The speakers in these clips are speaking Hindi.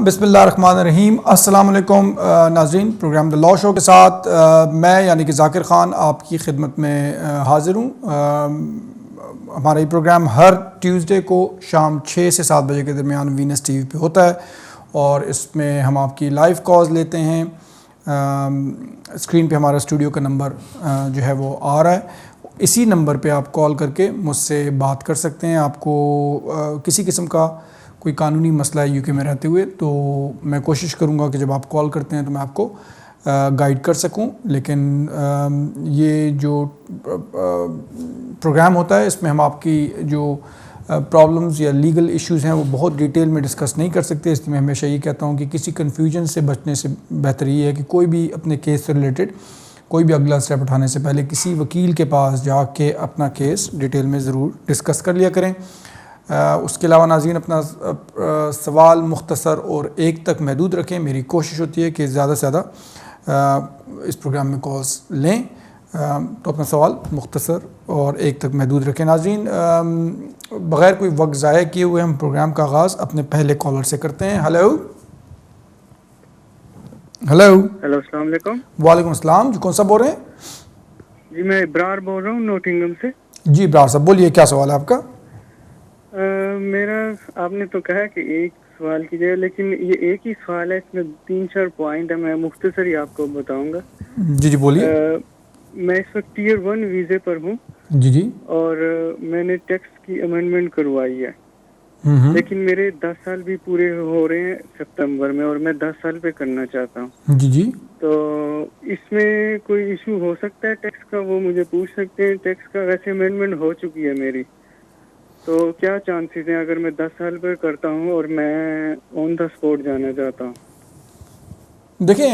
बिस्मिल्लाहिर्रहमानिर्रहीम। अस्सलाम वालेकुम नाज़रीन, प्रोग्राम द लॉ शो के साथ मैं यानी कि ज़ाकिर ख़ान आपकी खिदमत में हाज़िर हूँ। हमारा ये प्रोग्राम हर ट्यूसडे को शाम 6 से 7 बजे के दरमियान वीनस टीवी पे होता है और इसमें हम आपकी लाइव कॉल्स लेते हैं। स्क्रीन पे हमारा स्टूडियो का नंबर जो है वो आ रहा है, इसी नंबर पे आप कॉल करके मुझसे बात कर सकते हैं। आपको किसी किस्म का कोई कानूनी मसला है यूके में रहते हुए, तो मैं कोशिश करूँगा कि जब आप कॉल करते हैं तो मैं आपको गाइड कर सकूं। लेकिन ये जो प्रोग्राम होता है इसमें हम आपकी जो प्रॉब्लम्स या लीगल इश्यूज़ हैं वो बहुत डिटेल में डिस्कस नहीं कर सकते। इसलिए मैं हमेशा ये कहता हूँ कि किसी कन्फ्यूजन से बचने से बेहतर ये है कि कोई भी अपने केस से रिलेटेड कोई भी अगला स्टेप उठाने से पहले किसी वकील के पास जाके अपना केस डिटेल में ज़रूर डिस्कस कर लिया करें। उसके अलावा नाज़रीन अपना सवाल मुख्तसर और एक तक महदूद रखें। मेरी कोशिश होती है कि ज़्यादा से ज़्यादा इस प्रोग्राम में कॉल्स लें, तो अपना सवाल मुख्तसर और एक तक महदूद रखें। नाज़रीन बग़ैर कोई वक्त ज़ाया किए हुए हम प्रोग्राम का आगाज़ अपने पहले कॉलर से करते हैं। हेलो हेलो हेलो, अस्सलाम वालेकुम। वालेकुम अस्सलाम। जी कौन सा बोल रहे हैं? जी मैं इब्रार बोल रहा हूँ नोटिंगम से। जी इब्रार साहब बोलिए, क्या सवाल है आपका? मेरा, आपने तो कहा कि एक सवाल कीजिएगा, लेकिन ये एक ही सवाल है, इसमें 3-4 पॉइंट है, मैं मुख्तसर ही आपको बताऊंगा। जी जी बोलिए। मैं इस वक्त टियर 1 वीज़े पर हूँ जी जी। और मैंने टैक्स की अमेंडमेंट करवाई है, लेकिन मेरे 10 साल भी पूरे हो रहे हैं सितंबर में और मैं 10 साल पे करना चाहता हूँ। जी जी। तो इसमें कोई इशू हो सकता है टैक्स का? वो मुझे पूछ सकते हैं टैक्स का। वैसे अमेंडमेंट हो चुकी है मेरी, तो क्या चांसेस हैं अगर मैं 10 साल पर करता हूँ और मैं ऑन द स्पॉट जाना चाहता हूँ? देखें,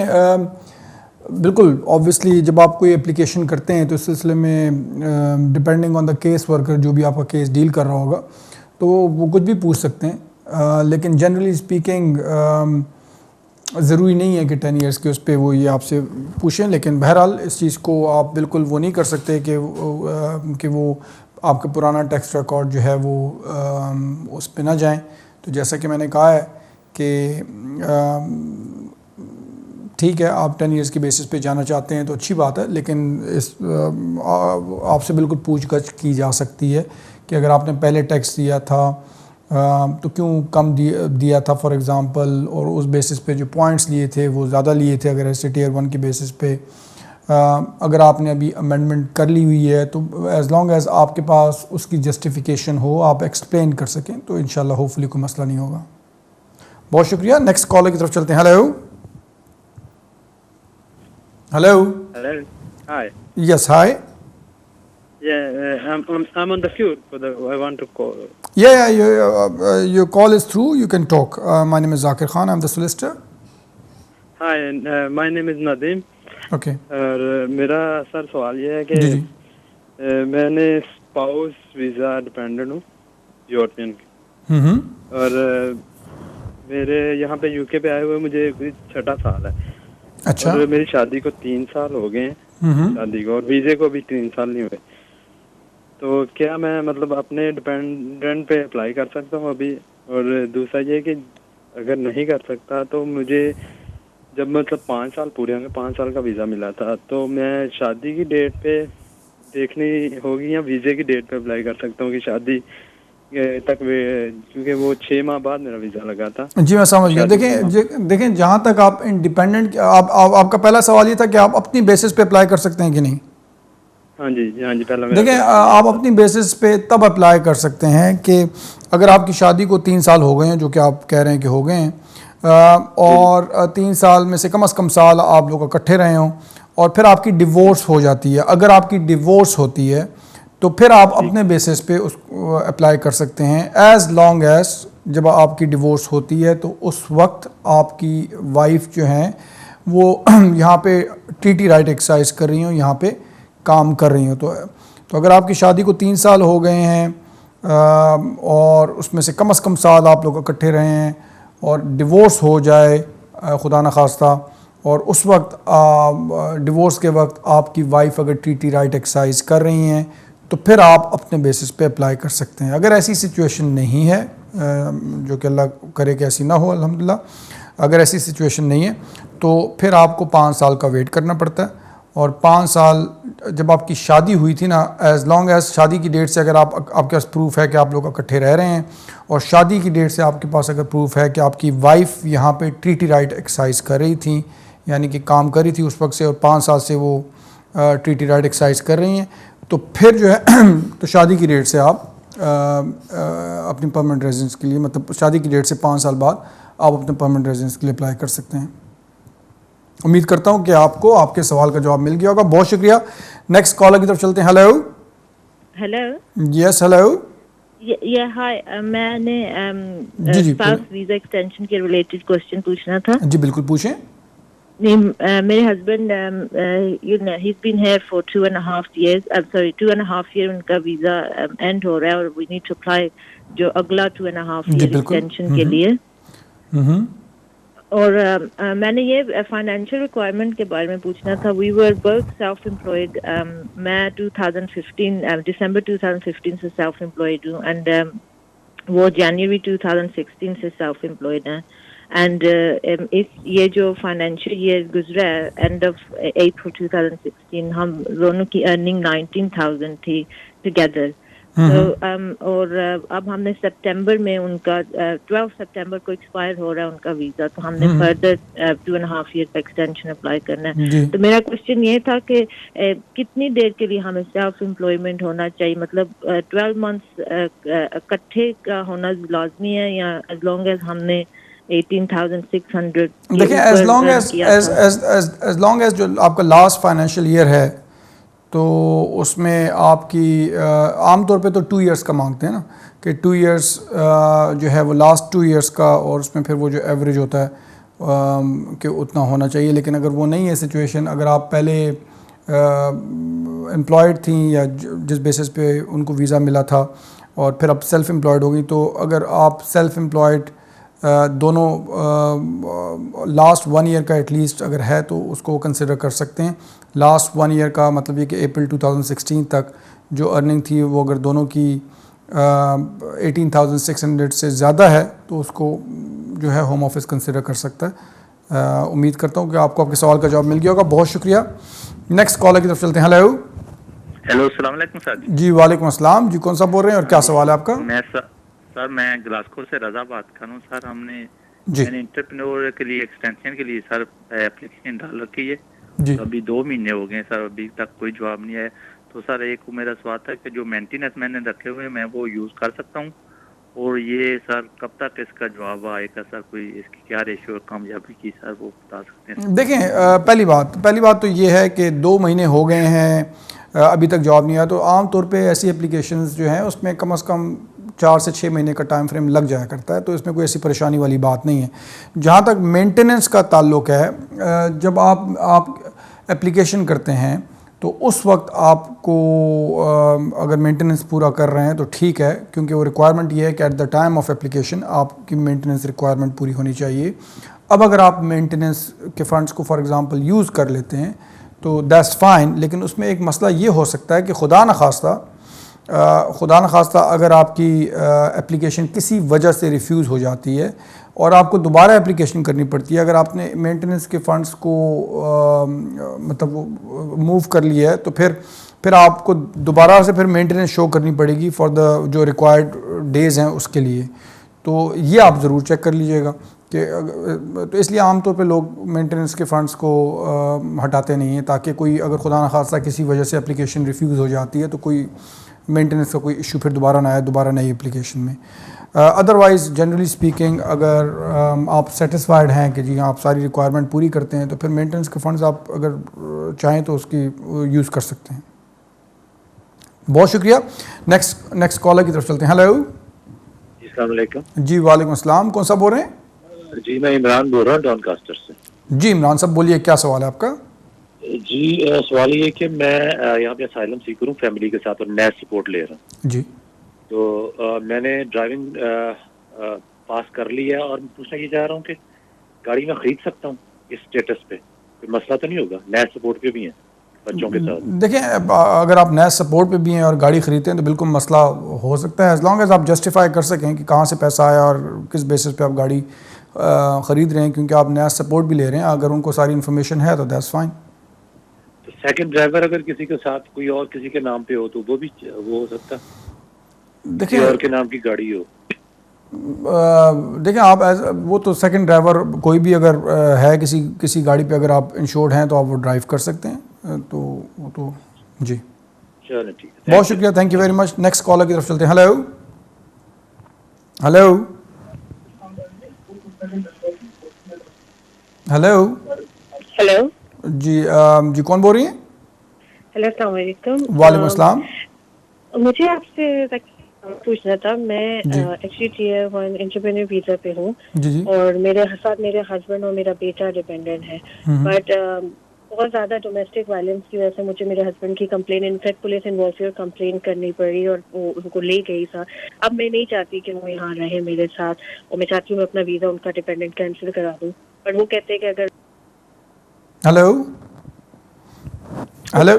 बिल्कुल ऑब्वियसली जब आप कोई एप्लीकेशन करते हैं तो इस सिलसिले में depending on the case worker जो भी आपका केस डील कर रहा होगा तो वो कुछ भी पूछ सकते हैं। लेकिन जनरली स्पीकिंग ज़रूरी नहीं है कि 10 इयर्स के उस पर वो ये आपसे पूछें। लेकिन बहरहाल इस चीज़ को आप बिल्कुल वो नहीं कर सकते कि वो आपका पुराना टैक्स रिकॉर्ड जो है वो उस पे ना जाएं। तो जैसा कि मैंने कहा है कि ठीक है, आप 10 इयर्स के बेसिस पे जाना चाहते हैं तो अच्छी बात है, लेकिन इस आपसे बिल्कुल पूछगछ की जा सकती है कि अगर आपने पहले टैक्स दिया था तो क्यों कम दिया था फॉर एग्ज़ाम्पल, और उस बेसिस पे जो पॉइंट्स लिए थे वो ज़्यादा लिए थे अगर ऐसे टियर 1 की बेसिस पे। अगर आपने अभी अमेंडमेंट कर ली हुई है तो एज़ लॉन्ग एज़ आपके पास उसकी जस्टिफिकेशन हो, आप एक्सप्लेन कर सकें, तो इंशाल्लाह होपफुली कोई मसला नहीं होगा। बहुत शुक्रिया। नेक्स्ट कॉलर की तरफ चलते हैं। Hello hello. Hello. Hi. Yes hi. Yeah, I'm on the queue for the. I want to call. Your call is through. You can talk. My name is Zakir Khan. I'm the solicitor. Hi, my name is Nadeem. Okay. और मेरा सर सवाल ये है कि जी जी। मैंने स्पाउस वीज़ा डिपेंडेंट हूँ यूरोपियन की, और मेरे यहाँ पे यूके पे आए हुए मुझे 6ठा साल है। अच्छा। और मेरी शादी को 3 साल हो गए हैं शादी को, और वीज़े को भी 3 साल नहीं हुए। तो क्या मैं मतलब अपने डिपेंडेंट पे अप्लाई कर सकता हूँ अभी? और दूसरा ये कि अगर नहीं कर सकता तो मुझे जब मतलब 5 साल पूरे होंगे, 5 साल का वीज़ा मिला था, तो मैं शादी की डेट पे देखनी होगी या वीज़े की डेट पे अप्लाई कर सकता हूँ कि शादी तक, क्योंकि वो 6 माह बाद मेरा वीज़ा लगा था। जी मैं समझ गया। देखें जहाँ तक आप इंडिपेंडेंट, आपका पहला सवाल ये था कि आप अपनी बेसिस पे अप्लाई कर सकते हैं कि नहीं? हाँ जी पहला। देखें, आप अपनी बेसिस पे तब अप्लाई कर सकते हैं कि अगर आपकी शादी को 3 साल हो गए हैं, जो कि आप कह रहे हैं कि हो गए हैं, और 3 साल में से कम साल आप लोग इकट्ठे रहे हों और फिर आपकी डिवोर्स हो जाती है। अगर आपकी डिवोर्स होती है तो फिर आप अपने बेसिस पे उसको अप्लाई कर सकते हैं। एज़ लॉन्ग एज़ जब आपकी डिवोर्स होती है तो उस वक्त आपकी वाइफ जो हैं वो यहाँ पे टीटी राइट एक्सरसाइज कर रही हो, यहाँ पे काम कर रही हो। तो अगर आपकी शादी को 3 साल हो गए हैं और उसमें से कम साल आप लोग इकट्ठे रहे हैं और डिवोर्स हो जाए खुदा न खास्ता, और उस वक्त डिवोर्स के वक्त आपकी वाइफ अगर टीटी राइट एक्सरसाइज कर रही हैं तो फिर आप अपने बेसिस पे अप्लाई कर सकते हैं। अगर ऐसी सिचुएशन नहीं है जो कि अल्लाह करे कि ऐसी ना हो अल्हम्दुलिल्लाह। अगर ऐसी सिचुएशन नहीं है तो फिर आपको 5 साल का वेट करना पड़ता है। और 5 साल जब आपकी शादी हुई थी ना, एज़ लॉन्ग एज़ शादी की डेट से अगर आपके पास प्रूफ है कि आप लोग इकट्ठे रह रहे हैं, और शादी की डेट से आपके पास अगर प्रूफ है कि आपकी वाइफ यहाँ पे ट्रीटी राइट एक्सरसाइज कर रही थी, यानी कि काम कर रही थी उस वक्त से, और 5 साल से वो ट्रीटी राइट एक्सरसाइज कर रही हैं, तो फिर जो है तो शादी की डेट से आप अपनी परमानेंट रेजिडेंस के लिए, मतलब शादी की डेट से 5 साल बाद आप अपने परमानेंट रेजिडेंस के लिए अप्लाई कर सकते हैं। उम्मीद करता हूं कि आपको आपके सवाल का जवाब मिल गया होगा। बहुत शुक्रिया। नेक्स्ट कॉलर की तरफ चलते हैं। Hello. Hello. Yes hello. Hi, मैंने जी जी स्पाउस वीजा एक्सटेंशन के रिलेटेड क्वेश्चन पूछना था। जी बिल्कुल पूछें। मेरे husband he's been here for 2.5 years, 2.5 year उनका वीजा एंड हो रहा है, और we need to apply जो अगला 2.5 year एक्सटेंशन के लिए। और मैंने ये फाइनेंशियल रिक्वायरमेंट के बारे में पूछना था। We were both self employed. मैं 2015 दिसंबर 2015 से सेल्फ एम्प्लॉयड हूँ, एंड वो जनवरी 2016 से सेल्फ एम्प्लॉयड हैं। एंड इस ये जो फाइनेंशियल ईयर गुजरा है, एंड ऑफ अप्रैल 2016, हम दोनों की अर्निंग 19,000 थी टुगेदर। और अब हमने सितंबर में उनका 12 सितंबर को एक्सपायर हो रहा है उनका वीजा, तो हमने फर्दर 2.5 ईयर का एक्सटेंशन अप्लाई करना है। तो मेरा क्वेश्चन ये था कि कितनी देर के लिए हमें सेल्फ एम्प्लॉयमेंट होना चाहिए, मतलब 12 मंथ्स इकट्ठे का होना लाजमी है, या एज लॉन्ग एज हमने 18,600। देखिए, एज लॉन्ग एज जो आपका लास्ट फाइनेंशियल ईयर है, तो उसमें आपकी आमतौर पे तो 2 इयर्स का मांगते हैं ना, कि 2 इयर्स जो है वो लास्ट 2 इयर्स का, और उसमें फिर वो जो एवरेज होता है कि उतना होना चाहिए। लेकिन अगर वो नहीं है सिचुएशन, अगर आप पहले एम्प्लॉयड थी या जिस बेसिस पे उनको वीज़ा मिला था और फिर अब सेल्फ़ एम्प्लॉयड होगी, तो अगर आप सेल्फ़ एम्प्लॉयड दोनों लास्ट 1 ईयर का एटलीस्ट अगर है तो उसको कंसिडर कर सकते हैं। लास्ट 1 ईयर का मतलब ये कि अप्रैल 2016 तक जो अर्निंग थी वो अगर दोनों की 18,600 से ज़्यादा है तो उसको जो है होम ऑफिस कंसिडर कर सकता है। उम्मीद करता हूँ कि आपको आपके सवाल का जवाब मिल गया होगा। बहुत शुक्रिया। नेक्स्ट कॉलर की तरफ चलते हैं। हेलो। हेलो, अस्सलाम वालेकुम सर। जी वालेकुम अस्सलाम। जी कौन सा बोल रहे हैं और क्या सवाल है आपका? मैं ग्लासकोट से रजा बात कर रहा हूँ सर। मैंने एंटरप्रेन्योर के लिए एक्सटेंशन के लिए सर एप्लीकेशन डाल रखी है जी। तो अभी 2 महीने हो गए सर, अभी तक कोई जवाब नहीं आया। तो सर एक मेरा सवाल था कि जो मेंटेनेंस मैंने रखे हुए मैं वो यूज़ कर सकता हूँ, और ये सर कब तक इसका जवाब आएगा सर? कोई इसकी क्या रेशियो कामयाबी की सर वो बता सकते हैं? देखें, पहली बात तो ये है कि 2 महीने हो गए हैं, अभी तक जवाब नहीं आया। तो आम तौर पे ऐसी एप्लीकेशंस जो हैं उसमें कम से कम 4 से 6 महीने का टाइम फ्रेम लग जाया करता है, तो इसमें कोई ऐसी परेशानी वाली बात नहीं है। जहाँ तक मेंटेनेंस का ताल्लुक़ है, जब आप एप्लीकेशन करते हैं तो उस वक्त आपको अगर मेंटेनेंस पूरा कर रहे हैं तो ठीक है, क्योंकि वो रिक्वायरमेंट ये है कि at the time of application आपकी मेंटेनेंस रिक्वायरमेंट पूरी होनी चाहिए। अब अगर आप मेंटेनेंस के फ़ंड्स को फॉर एग्ज़ाम्पल यूज़ कर लेते हैं तो दैट्स फ़ाइन, लेकिन उसमें एक मसला ये हो सकता है कि खुदा न खास्ता अगर आपकी एप्लीकेशन किसी वजह से रिफ्यूज़ हो जाती है और आपको दोबारा एप्लीकेशन करनी पड़ती है, अगर आपने मेंटेनेंस के फ़ंड्स को मतलब मूव कर लिया है तो फिर आपको दोबारा से फिर मेंटेनेंस शो करनी पड़ेगी फॉर द जो रिक्वायर्ड डेज़ हैं उसके लिए। तो ये आप ज़रूर चेक कर लीजिएगा कि तो इसलिए आमतौर पे लोग मेंटेनेंस के फ़ंड्स को हटाते नहीं हैं, ताकि कोई अगर खुदा न खास्ता किसी वजह से एप्लीकेशन रिफ्यूज़ हो जाती है तो कोई मेंटेनेंस का कोई इशू फिर दोबारा ना आए दोबारा नई एप्लीकेशन में। अदरवाइज़ जनरली स्पीकिंग अगर आप सेटिस्फाइड हैं कि जी हाँ आप सारी रिक्वायरमेंट पूरी करते हैं तो फिर मेंटेनेंस के फ़ंड्स आप अगर चाहें तो उसकी यूज़ कर सकते हैं। बहुत शुक्रिया। नेक्स्ट कॉलर की तरफ चलते हैं। हेलो। अस्सलाम वालेकुम। जी वालेकुम अस्सलाम। कौन सा बोल रहे हैं? जी मैं इमरान बोल रहा हूँ डॉनकास्टर से। जी इमरान साहब बोलिए, क्या सवाल है आपका? जी सवाल ये कि मैं यहाँ पे असाइलम सीकर हूँ फैमिली के साथ और नेट सपोर्ट ले रहा हूँ जी। तो मैंने ड्राइविंग पास कर ली है और पूछना ये चाह रहा हूँ कि गाड़ी मैं खरीद सकता हूँ इस स्टेटस पे? कोई मसला तो नहीं होगा? नेट सपोर्ट पे भी है, बच्चों के साथ। देखिए, अगर आप नया सपोर्ट पे भी हैं और गाड़ी खरीदते हैं तो बिल्कुल मसला हो सकता है, एज लॉन्ग एज आप जस्टिफाई कर सकें कि कहाँ से पैसा आया और किस बेसिस पे आप गाड़ी ख़रीद रहे हैं, क्योंकि आप नया सपोर्ट भी ले रहे हैं। अगर उनको सारी इन्फॉर्मेशन है तो दैट्स फाइन। तो सेकंड ड्राइवर अगर किसी के साथ कोई और किसी के नाम पे हो तो वो हो सकता है, देखिए और के नाम की गाड़ी हो। देखिए आप वो तो सेकंड ड्राइवर कोई भी अगर है किसी गाड़ी पे, अगर आप इंश्योर्ड हैं तो आप वो ड्राइव कर सकते हैं, तो वो तो जी। चलो ठीक है, बहुत शुक्रिया, thank you very much. Next caller की तरफ चलते हैं। हेलो हेलो हेलो हेलो जी, जी कौन बोल रही हैं? हेलो, अस्सलाम वालेकुम। वालेकुम अस्सलाम। मुझे आपसे पूछना था, मैं एक्चुअली टियर 1 एंटरप्रेन्योर वीजा पे हूँ और मेरे साथ मेरे हस्बैंड और मेरा बेटा डिपेंडेंट है, बट बहुत ज़्यादा डोमेस्टिक वायलेंस की वजह से मुझे मेरे हस्बैंड की complain, in fact police involve complain करनी पड़ी और वो उनको ले गई था। अब मैं नहीं चाहती कि वो यहाँ रहे मेरे साथ, और मैं चाहती हूँ मैं अपना वीज़ा उनका डिपेंडेंट कैंसिल करा दूँ, बट वो कहते हैं कि अगर हेलो हेलो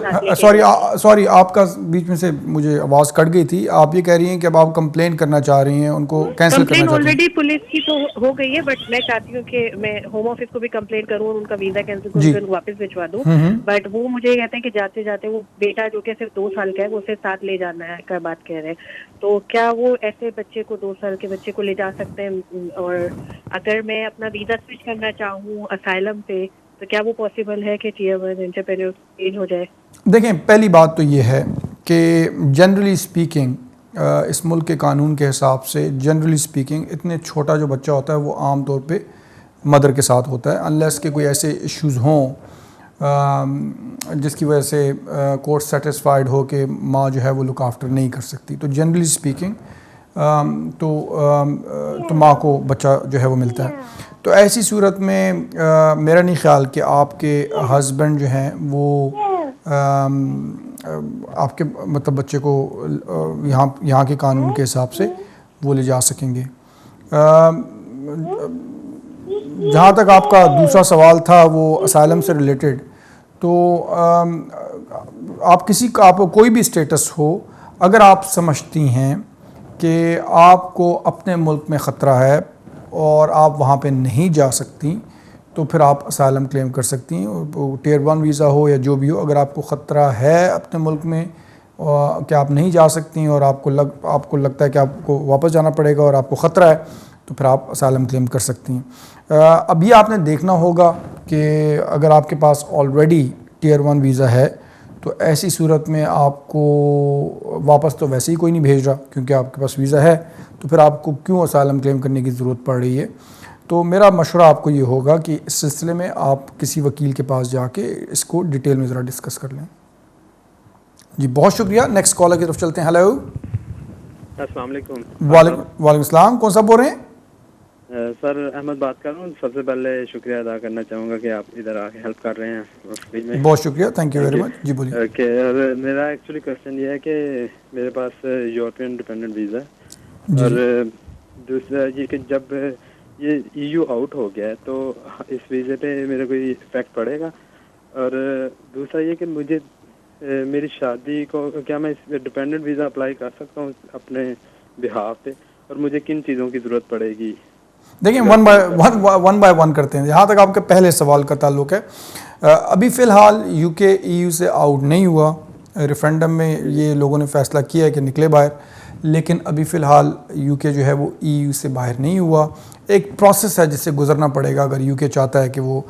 सॉरी आपका बीच में से मुझे आवाज़ कट गई थी। आप ये कह रही हैं कि अब आप कंप्लेन करना चाह रही हैं, उनको कैंसिल करना चाहती हैं? ऑलरेडी पुलिस की तो हो गई है, बट मैं चाहती हूँ कि मैं होम ऑफिस को भी कंप्लेन करूँ और उनका वीज़ा कैंसिल करके उनको वापस भिजवा दूँ, बट वो मुझे कहते हैं कि जाते जाते वो बेटा जो कि सिर्फ 2 साल का है वो उसे साथ ले जाना है का बात कह रहे हैं। तो क्या वो ऐसे बच्चे को 2 साल के बच्चे को ले जा सकते हैं? और अगर मैं अपना वीज़ा स्विच करना चाहूँ असाइलम पे तो क्या वो पॉसिबल है कि टियर 1 एंटरप्रेन्योर चेंज हो जाए? देखें, पहली बात तो ये है कि जनरली स्पीकिंग इस मुल्क के कानून के हिसाब से जनरली स्पीकिंग इतने छोटा जो बच्चा होता है वो आम तौर पे मदर के साथ होता है, अनलेस के कोई ऐसे इश्यूज़ हों जिसकी वजह से कोर्ट सेटिस्फाइड हो कि माँ जो है वो लुक आफ्टर नहीं कर सकती। तो जनरली स्पीकिंग तो माँ को बच्चा जो है वो मिलता है। तो ऐसी सूरत में मेरा नहीं ख्याल कि आपके हस्बैंड जो हैं वो आपके मतलब बच्चे को यहाँ के कानून के हिसाब से वो ले जा सकेंगे। जहाँ तक आपका दूसरा सवाल था वो असाइलम से रिलेटेड, तो आप कोई भी स्टेटस हो, अगर आप समझती हैं कि आपको अपने मुल्क में ख़तरा है और आप वहाँ पे नहीं जा सकती, तो फिर आप असाइलम क्लेम कर सकती हैं, टियर 1 वीज़ा हो या जो भी हो। अगर आपको ख़तरा है अपने मुल्क में कि आप नहीं जा सकती और आपको लगता है कि आपको वापस जाना पड़ेगा और आपको ख़तरा है, तो फिर आप असाइलम क्लेम कर सकती हैं। अभी आपने देखना होगा कि अगर आपके पास ऑलरेडी टियर 1 वीज़ा है तो ऐसी सूरत में आपको वापस तो वैसे ही कोई नहीं भेज रहा, क्योंकि आपके पास वीज़ा है, तो फिर आपको क्यों असाइलम क्लेम करने की ज़रूरत पड़ रही है। तो मेरा मशवरा आपको ये होगा कि इस सिलसिले में आप किसी वकील के पास जाके इसको डिटेल में ज़रा डिस्कस कर लें। जी बहुत शुक्रिया। नेक्स्ट कॉलर की तरफ चलते हैं। हेलो अस्सलाम वालेकुम। वालेकुम सलाम। कौन सा बोल रहे हैं? सर अहमद बात कर रहा हूँ। सबसे पहले शुक्रिया अदा करना चाहूँगा कि आप इधर आके हेल्प कर रहे हैं। बहुत शुक्रिया, थैंक यू वेरी मच। जी बोलिए। मेरा एक्चुअली क्वेश्चन ये है कि मेरे पास यूरोपियन डिपेंडेंट वीज़ा है और दूसरा ये कि जब ये EU आउट हो गया है तो इस वीज़े पे मेरा कोई इफेक्ट पड़ेगा, और दूसरा ये कि मुझे मेरी शादी को क्या मैं इस डिपेंडेंट वीज़ा अप्लाई कर सकता हूँ अपने बिहाफ पे, और मुझे किन चीज़ों की ज़रूरत पड़ेगी? देखिए, वन बाय वन करते हैं। यहाँ तक आपके पहले सवाल का ताल्लुक है, अभी फ़िलहाल UK EU से आउट नहीं हुआ। रेफरेंडम में ये लोगों ने फ़ैसला किया है कि निकले बाहर, लेकिन अभी फ़िलहाल UK जो है वो EU से बाहर नहीं हुआ। एक प्रोसेस है जिससे गुजरना पड़ेगा अगर UK चाहता है कि वो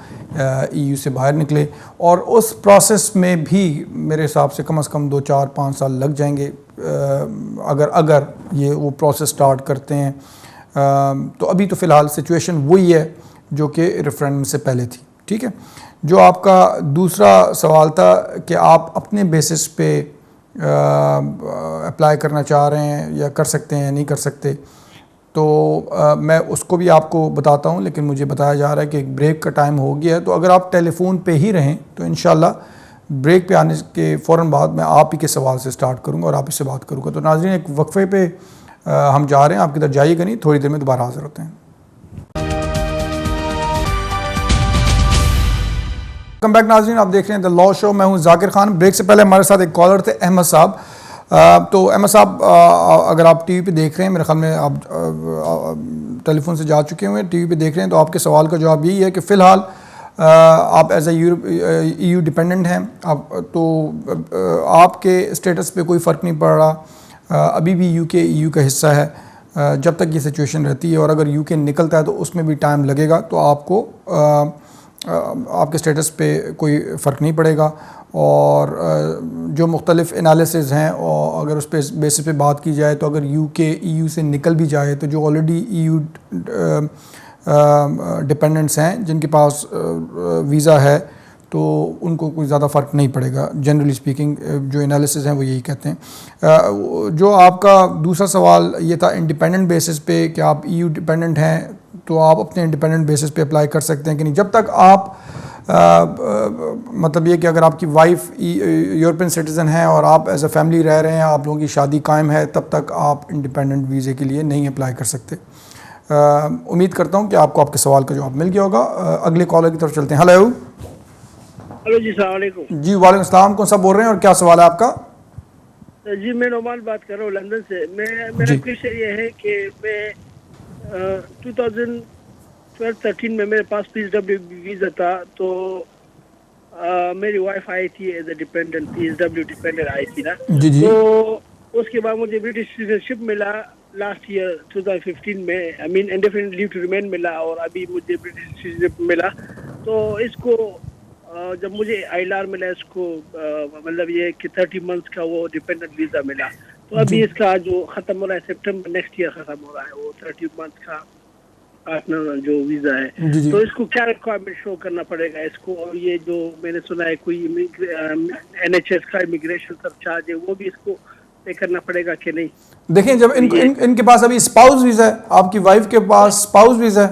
EU से बाहर निकले, और उस प्रोसेस में भी मेरे हिसाब से कम 2-4-5 साल लग जाएंगे अगर ये वो प्रोसेस स्टार्ट करते हैं। तो अभी तो फ़िलहाल सिचुएशन वही है जो कि रेफरेंडम से पहले थी। ठीक है। जो आपका दूसरा सवाल था कि आप अपने बेसिस पे अप्लाई करना चाह रहे हैं या कर सकते हैं या नहीं कर सकते, तो मैं उसको भी आपको बताता हूं, लेकिन मुझे बताया जा रहा है कि एक ब्रेक का टाइम हो गया है। तो अगर आप टेलीफोन पे ही रहें तो इंशाल्लाह ब्रेक पे आने के फ़ौरन बाद मैं आप ही के सवाल से स्टार्ट करूंगा और आप ही से बात करूंगा। तो नाज़रीन, एक वक्फे पे हम जा रहे हैं, आप किधर जाइएगा नहीं, थोड़ी देर में दोबारा हाज़िर होते हैं। कम बैक नाज़रीन, आप देख रहे हैं द लॉ शो। मैं हूं जाकिर खान। ब्रेक से पहले हमारे साथ एक कॉलर थे, अहमद साहब। तो अहमद साहब, अगर आप टीवी पे देख रहे हैं, मेरे ख्याल में आप टेलीफोन से जा चुके हुए हैं, टीवी पे देख रहे हैं, तो आपके सवाल का जवाब यही है कि फ़िलहाल आप एज ए EU डिपेंडेंट हैं। आप तो आपके स्टेटस पे कोई फ़र्क नहीं पड़ रहा। अभी भी UK EU का हिस्सा है जब तक ये सिचुएशन रहती है, और अगर UK निकलता है तो उसमें भी टाइम लगेगा, तो आपको आपके स्टेटस पे कोई फ़र्क नहीं पड़ेगा। और जो मुख्तलिफ़ एनालिसिस हैं, और अगर उस पे बेसिस पे बात की जाए, तो अगर UK EU से निकल भी जाए, तो जो ऑलरेडी EU डिपेंडेंट्स हैं जिनके पास वीज़ा है, तो उनको कोई ज़्यादा फ़र्क नहीं पड़ेगा। जनरली स्पीकिंग जो एनालिसिस हैं वो यही कहते हैं। जो आपका दूसरा सवाल ये था इंडिपेंडेंट बेसिस पे कि आप EU डिपेंडेंट हैं, तो आप अपने इंडिपेंडेंट बेसिस पे अप्लाई कर सकते हैं कि नहीं। जब तक आप मतलब ये कि अगर आपकी वाइफ यूरोपियन सिटीज़न है और आप एज अ फैमिली रह रहे हैं, आप लोगों की शादी कायम है, तब तक आप इंडिपेंडेंट वीज़े के लिए नहीं अप्लाई कर सकते। उम्मीद करता हूँ कि आपको आपके सवाल का जवाब मिल गया होगा। अगले कॉलर की तरफ चलते हैं। हेलो जी, सलाम अलैकुम। जी वालेकुम सलाम। कौन सा बोल रहे हैं और क्या सवाल है आपका? जी, मैं नोमान बात कर रहा हूँ लंदन से। मेरा क्वेश्चन ये है कि मैं 2012-13 में मेरे पास PSW वीज़ा था, तो मेरी वाइफ आई थी as a dependent, PSW dependent आई थी ना जी जी। तो उसके बाद मुझे ब्रिटिश सिटीजनशिप मिला लास्ट ईयर 2015 में। I mean indefinite leave to remain मिला, और अभी मुझे ब्रिटिश सिटीजनशिप मिला। तो इसको जब मुझे ILR मिला, इसको मतलब ये कि 30 मंथ्स का वो डिपेंडेंट वीज़ा मिला। तो अभी इसका जो ख़त्म हो रहा है सितंबर नेक्स्ट ईयर ख़त्म हो रहा है, वो 30 मंथ का पार्टनर जो वीज़ा है। तो इसको क्या रिक्वायरमेंट शो करना पड़ेगा इसको? और ये जो मैंने सुना है कोई NHS का इमिग्रेशन सरचार्ज है, वो भी इसको पे करना पड़ेगा कि नहीं? देखें, जब इनके पास अभी स्पाउस वीज़ा है, आपकी वाइफ के पास स्पाउस वीज़ा है,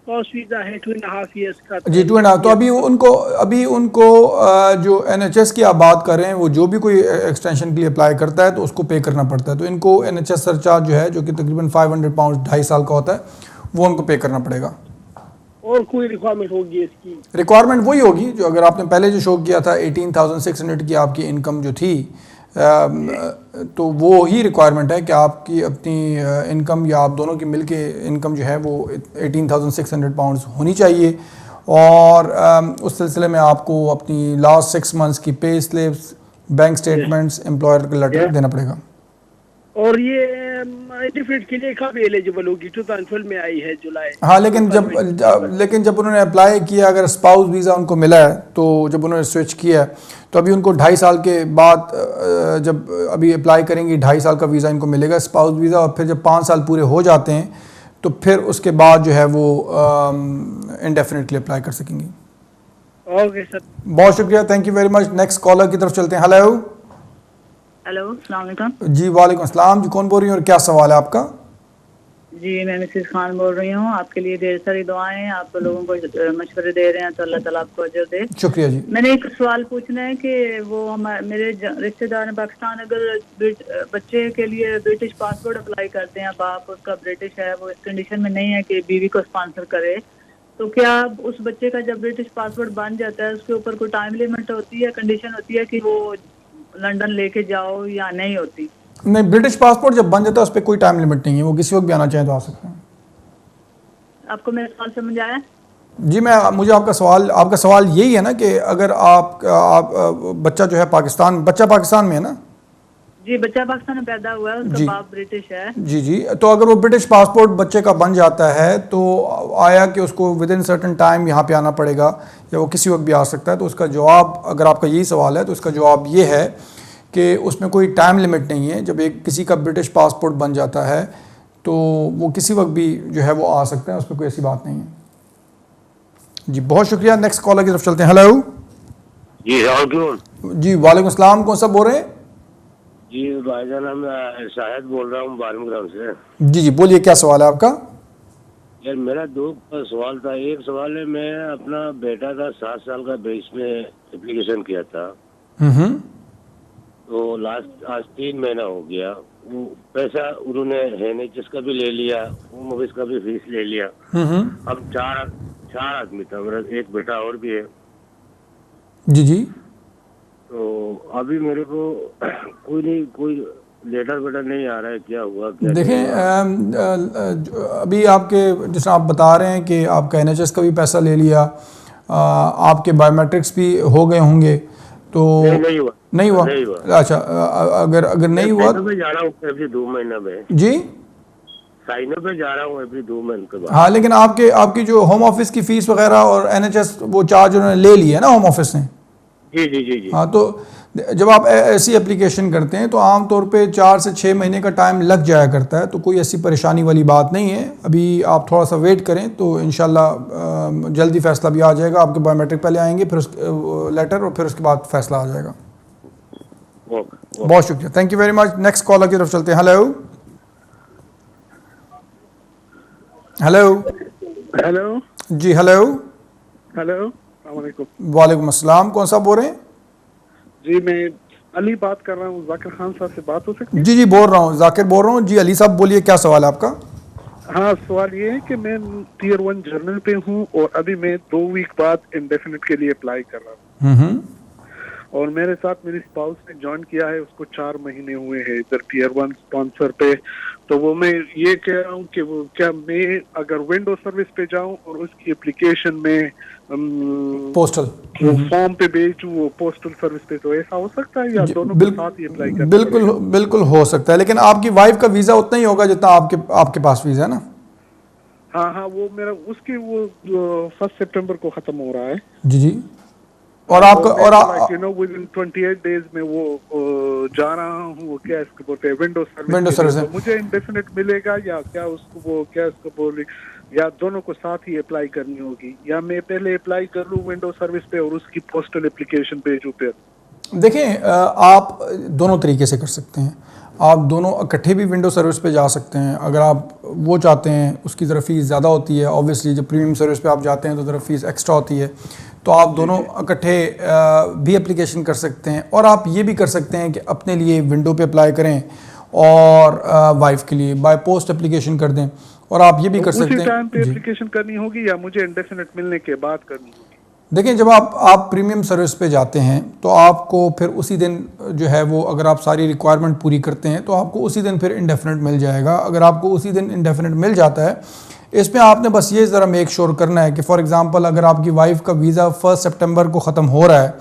स्पाउस वीज़ा है 2.5 ईयर्स का। जी 2.5। तो अभी उनको जो NHS की आप बात कर रहे हैं, वो जो भी कोई एक्सटेंशन के लिए अप्लाई करता है तो उसको पे करना पड़ता है। तो इनको NHS सरचार्ज जो है, जो कि तकरीबन £500 2.5 साल का होता है, वो उनको पे करना पड़ेगा। और कोई रिक्वायरमेंट होगी इसकी? रिक्वायरमेंट वही होगी जो अगर आपने पहले जो शो किया था, 18,600 की आपकी इनकम जो थी, तो वो ही रिक्वायरमेंट है कि आपकी अपनी इनकम या आप दोनों की मिलके इनकम जो है वो £18,600 होनी चाहिए। और उस सिलसिले में आपको अपनी लास्ट 6 मंथ्स की pay slips, bank statements, employer का लेटर देना पड़ेगा। और ये डिफरेंट के लिए कब एलिजिबल होगी? 2012 में आई है जुलाई। हाँ, लेकिन जब उन्होंने अप्लाई किया, अगर स्पाउस वीज़ा उनको मिला है, तो जब उन्होंने स्विच किया तो अभी उनको 2.5 साल के बाद जब अभी अप्लाई करेंगी, 2.5 साल का वीज़ा इनको मिलेगा, स्पाउस वीज़ा। और फिर जब 5 साल पूरे हो जाते हैं तो फिर उसके बाद जो है वो इंडेफिनिटली अप्लाई कर सकेंगी। ओके सर, बहुत शुक्रिया, thank you very much. Next caller की तरफ चलते हैं। हेलो, अस्सलाम वालेकुम। जी वालेकुम अस्सलाम। जी कौन बोल रही हैं और क्या सवाल है आपका? जी, मैं मिसेस खान बोल रही हूँ। आपके लिए ढेर सारी दुआएं हैं, आप लोगों को मशवरे दे रहे हैं, तो अल्लाह ताला आपको अजर दे। शुक्रिया जी। मैंने एक सवाल पूछना है कि वो मेरे रिश्तेदार ने पाकिस्तान, अगर बच्चे के लिए ब्रिटिश पासपोर्ट अप्लाई करते हैं, बाप उसका ब्रिटिश है, वो इस कंडीशन में नहीं है कि बीवी को स्पॉन्सर करे, तो क्या उस बच्चे का जब ब्रिटिश पासपोर्ट बन जाता है, उसके ऊपर कोई टाइम लिमिट होती है, कंडीशन होती है कि वो लंदन लेके जाओ, या नहीं होती? नहीं, ब्रिटिश पासपोर्ट जब बन जाता है उस पर कोई टाइम लिमिट नहीं है, वो किसी वक्त भी आना चाहें तो आ सकते हैं। आपको मेरा सवाल समझ आया? जी, मुझे आपका सवाल यही है ना कि अगर आप बच्चा जो है पाकिस्तान में है ना? जी, बच्चा पाकिस्तान में पैदा हुआ है, उसका बाप ब्रिटिश है। जी जी। तो अगर वो ब्रिटिश पासपोर्ट बच्चे का बन जाता है, तो आया कि उसको विद इन सर्टन टाइम यहाँ पे आना पड़ेगा, या वो किसी वक्त भी आ सकता है? तो उसका जवाब, अगर आपका यही सवाल है, तो उसका जवाब ये है कि उसमें कोई टाइम लिमिट नहीं है। जब किसी का ब्रिटिश पासपोर्ट बन जाता है तो वो किसी वक्त भी जो है वो आ सकता है, उसमें कोई ऐसी बात नहीं है। जी बहुत शुक्रिया। नेक्स्ट कॉलर की तरफ चलते हैं। हेलो जी वालेकुम सलाम। कौन सा बोल रहे हैं? जी भाईजान, मैं शाहिद बोल रहा हूँ बारमग्राम से। जी जी बोलिए, क्या सवाल है आपका? यार मेरा 2 सवाल था। एक सवाल है, मैं अपना बेटा था 7 साल का, 22 में एप्लीकेशन किया था, तो आज 3 महीना हो गया। वो पैसा उन्होंने NHS का भी ले लिया, होम ऑफिस का भी फीस ले लिया। अब 4 आदमी था, मेरा एक बेटा और भी है। जी जी। तो अभी मेरे को कोई लेटर वेटर नहीं आ रहा है, क्या हुआ क्या? देखें अभी आपके जैसे आप बता रहे हैं कि आपका NHS का भी पैसा ले लिया, आपके बायोमेट्रिक्स भी हो गए होंगे, तो नहीं हुआ। नहीं हुआ? नहीं हुआ। अच्छा, अगर नहीं हुआ मैं जा रहा हूँ एवरी 2 महीने में जी, साइनअप पे जा रहा हूँ एवरी 2 महीने के बाद। हाँ, लेकिन आपकी जो होम ऑफिस की फीस वगैरह और NHS वो चार्ज उन्होंने ले लिया ना होम ऑफिस ने? जी जी जी जी। हाँ, तो जब आप ऐसी एप्लीकेशन करते हैं तो आमतौर पे 4 से 6 महीने का टाइम लग जाया करता है, तो कोई ऐसी परेशानी वाली बात नहीं है। अभी आप थोड़ा सा वेट करें तो इंशाल्लाह जल्दी फैसला भी आ जाएगा। आपके बायोमेट्रिक पहले आएंगे, फिर लेटर, और फिर उसके बाद फैसला आ जाएगा। बहुत शुक्रिया, thank you very much. Next caller की तरफ चलते हैं। हेलो हेलो हेलो जी, हेलो हेलो, अस्सलाम वालेकुम। वालेकुम अस्सलाम, कौन सा बोल रहे हैं? जी, मैं अली बात कर रहा हूँ। जाकिर खान साहब से बात हो सकती है? जी जी, बोल रहा हूँ, जाकिर बोल रहा हूँ जी। अली साहब बोलिए, क्या सवाल है आपका? हाँ, सवाल ये है कि मैं Tier 1 जर्नल पे हूँ और अभी मैं 2 वीक बाद इंडेफिनिट के लिए अप्लाई कर रहा हूँ, और मेरे साथ मेरी स्पाउस ने ज्वाइन किया है, उसको 4 महीने हुए हैं इधर Tier 1 स्पॉन्सर पे। तो वो मैं ये कह रहा हूँ कि वो क्या मैं अगर विंडो सर्विस पे जाऊँ और उसकी एप्लीकेशन में पोस्टल फॉर्म पे भेजूँ वो पोस्टल सर्विस पे, तो ऐसा हो सकता है या दोनों के साथ ही अप्लाई कर? बिल्कुल हो सकता है, लेकिन आपकी वाइफ का वीज़ा उतना ही होगा जितना आपके पास वीज़ा है ना? हाँ हाँ, वो मेरा उसकी वो 1 सितंबर को खत्म हो रहा है। जी जी। और आपका और you know with in 28 days में वो जा रहा हूँ, वो क्या इसको बोलते हैं, विंडो सर्विस। तो मुझे इंडेफिनिट मिलेगा या क्या उसको वो क्या इसको बोल, या दोनों को साथ ही अप्लाई करनी होगी, या मैं पहले अप्लाई कर लूँ विंडो सर्विस पे और उसकी पोस्टल एप्लीकेशन भेजूँ फिर? देखें, आप दोनों तरीके से कर सकते हैं। आप दोनों इकट्ठे भी विंडो सर्विस पे जा सकते हैं अगर आप वो चाहते हैं। उसकी ज़रा फ़ीस ज़्यादा होती है, ऑब्वियसली जब प्रीमियम सर्विस पे आप जाते हैं तो ज़रा फ़ीस एक्स्ट्रा होती है। तो आप दोनों इकट्ठे भी एप्लीकेशन कर सकते हैं, और आप ये भी कर सकते हैं कि अपने लिए विंडो पे अप्लाई करें और वाइफ के लिए बाय पोस्ट एप्लीकेशन कर दें। और आप ये भी कर सकते हैं, उसी टाइम पे एप्लीकेशन करनी होगी या मुझे इंडेफिनिट मिलने के बाद करनी होगी? देखें, जब आप प्रीमियम सर्विस पे जाते हैं तो आपको फिर उसी दिन जो है वो, अगर आप सारी रिक्वायरमेंट पूरी करते हैं तो आपको उसी दिन फिर इंडेफिनिट मिल जाएगा। अगर आपको उसी दिन इंडेफिनिट मिल जाता है, इसमें आपने बस ये ज़रा मेक श्योर करना है कि फॉर एग्ज़ाम्पल अगर आपकी वाइफ का वीज़ा 1 सितंबर को ख़त्म हो रहा है